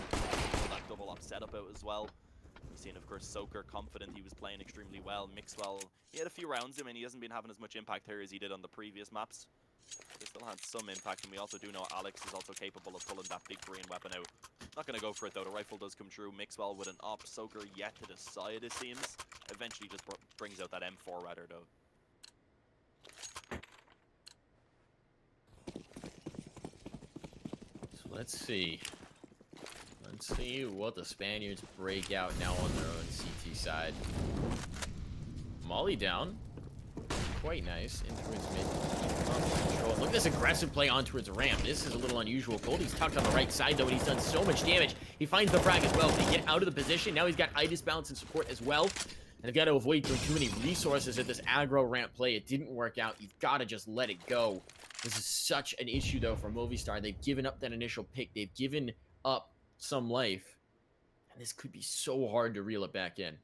That double up setup out as well. We've seen, of course, Soaker confident. He was playing extremely well. Mixwell, he had a few rounds. I mean, he hasn't been having as much impact here as he did on the previous maps. He still had some impact, and we also do know Alex is also capable of pulling that big green weapon out. Not going to go for it, though. The rifle does come true. Mixwell with an op. Soaker yet to the side, it seems. Eventually just brings out that M4 rather, though.
So let's see. Let's see what the Spaniards break out now on their own CT side. Molly down. Quite nice. In towards mid. Control. Look at this aggressive play on towards ramp. This is a little unusual. Coldie's tucked on the right side, though, and he's done so much damage. He finds the frag as well. They get out of the position. Now he's got Idis Bounce and support as well. And they've got to avoid throwing too many resources at this aggro ramp play. It didn't work out. You've got to just let it go. This is such an issue, though, for Movistar. They've given up that initial pick. They've given up some life. And this could be so hard to reel it back in.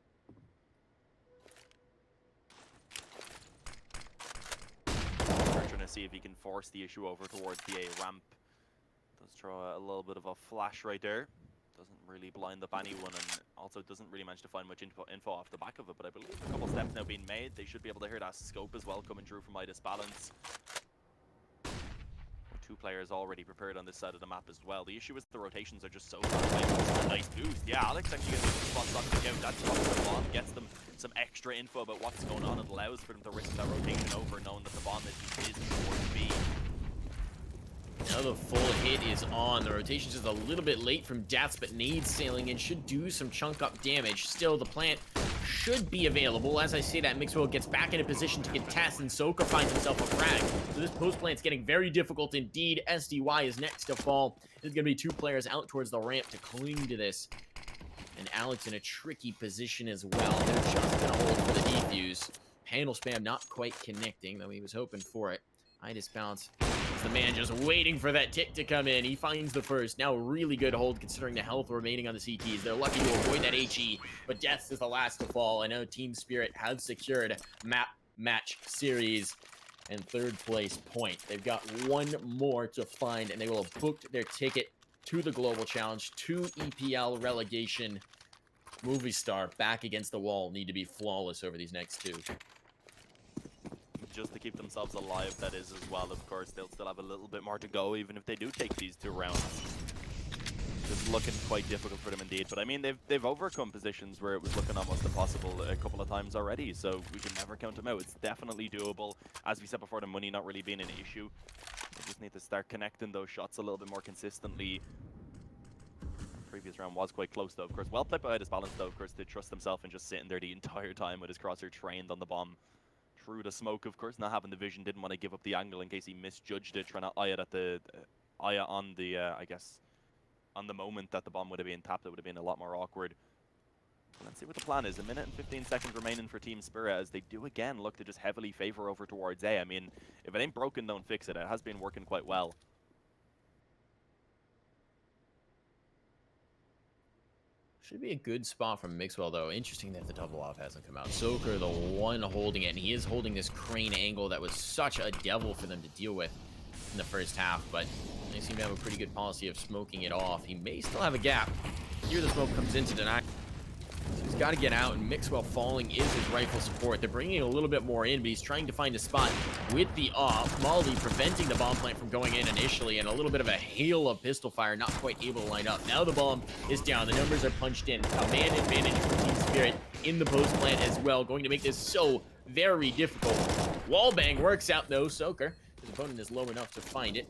Trying to see if he can force the issue over towards the A ramp. Does throw a little bit of a flash right there. Doesn't really blind up anyone, and also doesn't really manage to find much info off the back of it. But I believe a couple steps now being made. They should be able to hear that scope as well coming through from Idis Balance. 2 players already prepared on this side of the map as well. The issue is the rotations are just so far. Nice boost. Yeah, Alex actually gets the spot shot to out. That drops the bomb, gets them some extra info about what's going on. It allows for them to risk that rotation over, knowing that the bomb is towards B.
Now the full hit is on. The rotation's just a little bit late from Deaths, but nades sailing in should do some chunk up damage. Still, the plant should be available. As I say that, Mixwell gets back into position to contest, and Soka finds himself a frag. So this post plant's getting very difficult indeed. SDY is next to fall. There's going to be 2 players out towards the ramp to cling to this. And Alex in a tricky position as well. They're just going to hold for the defuse. Panel spam not quite connecting, though he was hoping for it. Idis Bounce is the man just waiting for that tick to come in. He finds the first. Now really good hold considering the health remaining on the CTs. They're lucky to avoid that HE, but Death is the last to fall. I know Team Spirit have secured map match series and 3rd place point. They've got 1 more to find, and they will have booked their ticket to the Global Challenge, to EPL relegation. Movistar back against the wall, need to be flawless over these next 2.
Just to keep themselves alive, that is, as well. Of course, they'll still have a little bit more to go, even if they do take these 2 rounds. It's looking quite difficult for them indeed. But I mean, they've overcome positions where it was looking almost impossible a couple of times already, so we can never count them out. It's definitely doable. As we said before, the money not really being an issue. They just need to start connecting those shots a little bit more consistently. Previous round was quite close, though, of course. Well played by Idis Balance, though, of course, to trust himself and just sitting there the entire time with his crosshair trained on the bomb. Through the smoke, of course, not having the vision, didn't want to give up the angle in case he misjudged it, trying to eye it at the eye on the I guess on the moment that the bomb would have been tapped. It would have been a lot more awkward. But let's see what the plan is. 1 minute and 15 seconds remaining for Team Spirit, as they do again look to just heavily favor over towards A. I mean, if it ain't broken, don't fix it. It has been working quite well.
Should be a good spot from Mixwell, though. Interesting that the double off hasn't come out. Soaker, the one holding it, and he is holding this crane angle that was such a devil for them to deal with in the first half, but they seem to have a pretty good policy of smoking it off. He may still have a gap. Here the smoke comes into deny. So he's got to get out, and Mixwell falling is his rifle support. They're bringing a little bit more in, but he's trying to find a spot with the off. Molly preventing the bomb plant from going in initially, and a little bit of a hail of pistol fire, not quite able to line up. Now the bomb is down. The numbers are punched in. A man advantage for Team Spirit in the post plant as well, going to make this so very difficult. Wallbang works out, though. Soaker, his opponent is low enough to find it.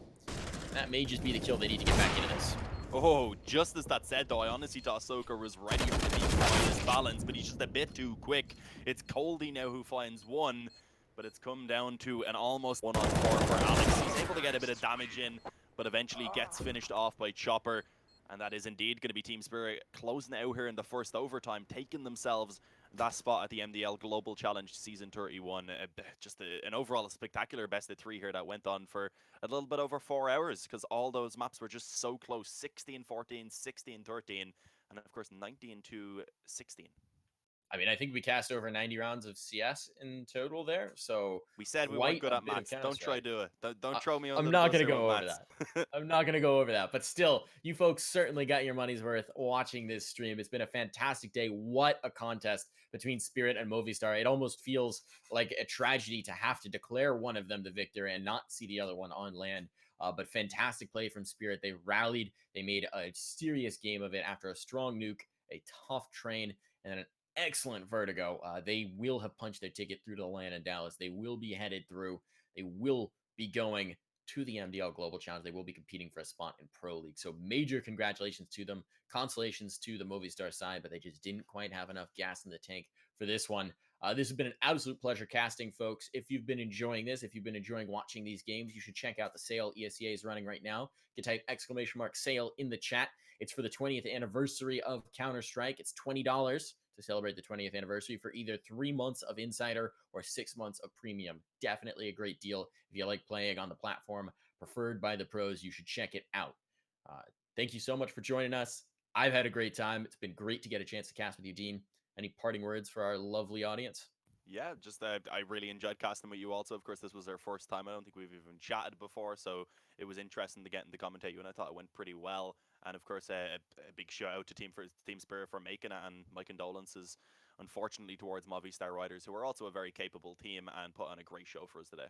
That may just be the kill they need to get back into this.
Oh, just as that said, though, I honestly thought Soaker was ready for the finest balance, but he's just a bit too quick. It's Coldy now who finds one, but it's come down to an almost 1-on-4 for Alex. He's able to get a bit of damage in, but eventually gets finished off by Chopper. And that is indeed going to be Team Spirit closing out here in the first overtime, taking themselves that spot at the MDL Global Challenge Season 31. Just an overall spectacular best of 3 here that went on for a little bit over 4 hours, because all those maps were just so close. 16-14, 16-13, and of course 19-16.
I mean, I think we cast over 90 rounds of CS in total there, so
we said we weren't
quite
good
a
at
bit of
maths. Don't try
Counter-Strike.
do it. Don't throw me under
I'm
the
not
bus
going to
here
go
with
over
maths.
that. I'm not going to go over that. But still, you folks certainly got your money's worth watching this stream. It's been a fantastic day. What a contest between Spirit and Movistar. It almost feels like a tragedy to have to declare one of them the victor and not see the other one on land. But fantastic play from Spirit. They rallied. They made a serious game of it after a strong nuke, a tough train, and an excellent Vertigo. They will have punched their ticket through to the land in Dallas. They will be headed through. They will be going to the MDL Global Challenge. They will be competing for a spot in Pro League. So major congratulations to them. Consolations to the Movistar side, but they just didn't quite have enough gas in the tank for this one. This has been an absolute pleasure casting, folks. If you've been enjoying this, if you've been enjoying watching these games, you should check out the sale Esea is running right now. You can type !sale in the chat. It's for the 20th anniversary of Counter-Strike. It's $20 to celebrate the 20th anniversary for either 3 months of Insider or 6 months of Premium. Definitely a great deal. If you like playing on the platform preferred by the pros, you should check it out. Thank you so much for joining us. I've had a great time. It's been great to get a chance to cast with you, Dean. Any parting words for our lovely audience?
Yeah, just I really enjoyed casting with you also. Of course, this was our first time. I don't think we've even chatted before, so it was interesting to get in to commentate you, and I thought it went pretty well. And of course, a big shout out to Team Spirit for making it, and my condolences, unfortunately, towards Movistar Riders, who are also a very capable team and put on a great show for us today.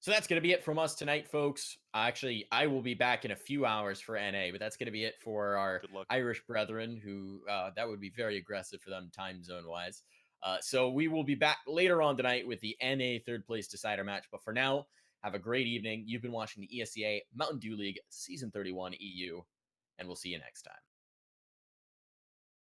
So that's going to be it from us tonight, folks. Actually, I will be back in a few hours for NA, but that's going to be it for our
Good luck.
Irish brethren, who that would be very aggressive for them time zone wise. So we will be back later on tonight with the NA third place decider match. But for now, have a great evening. You've been watching the ESEA Mountain Dew League Season 31 EU, and we'll see you next time.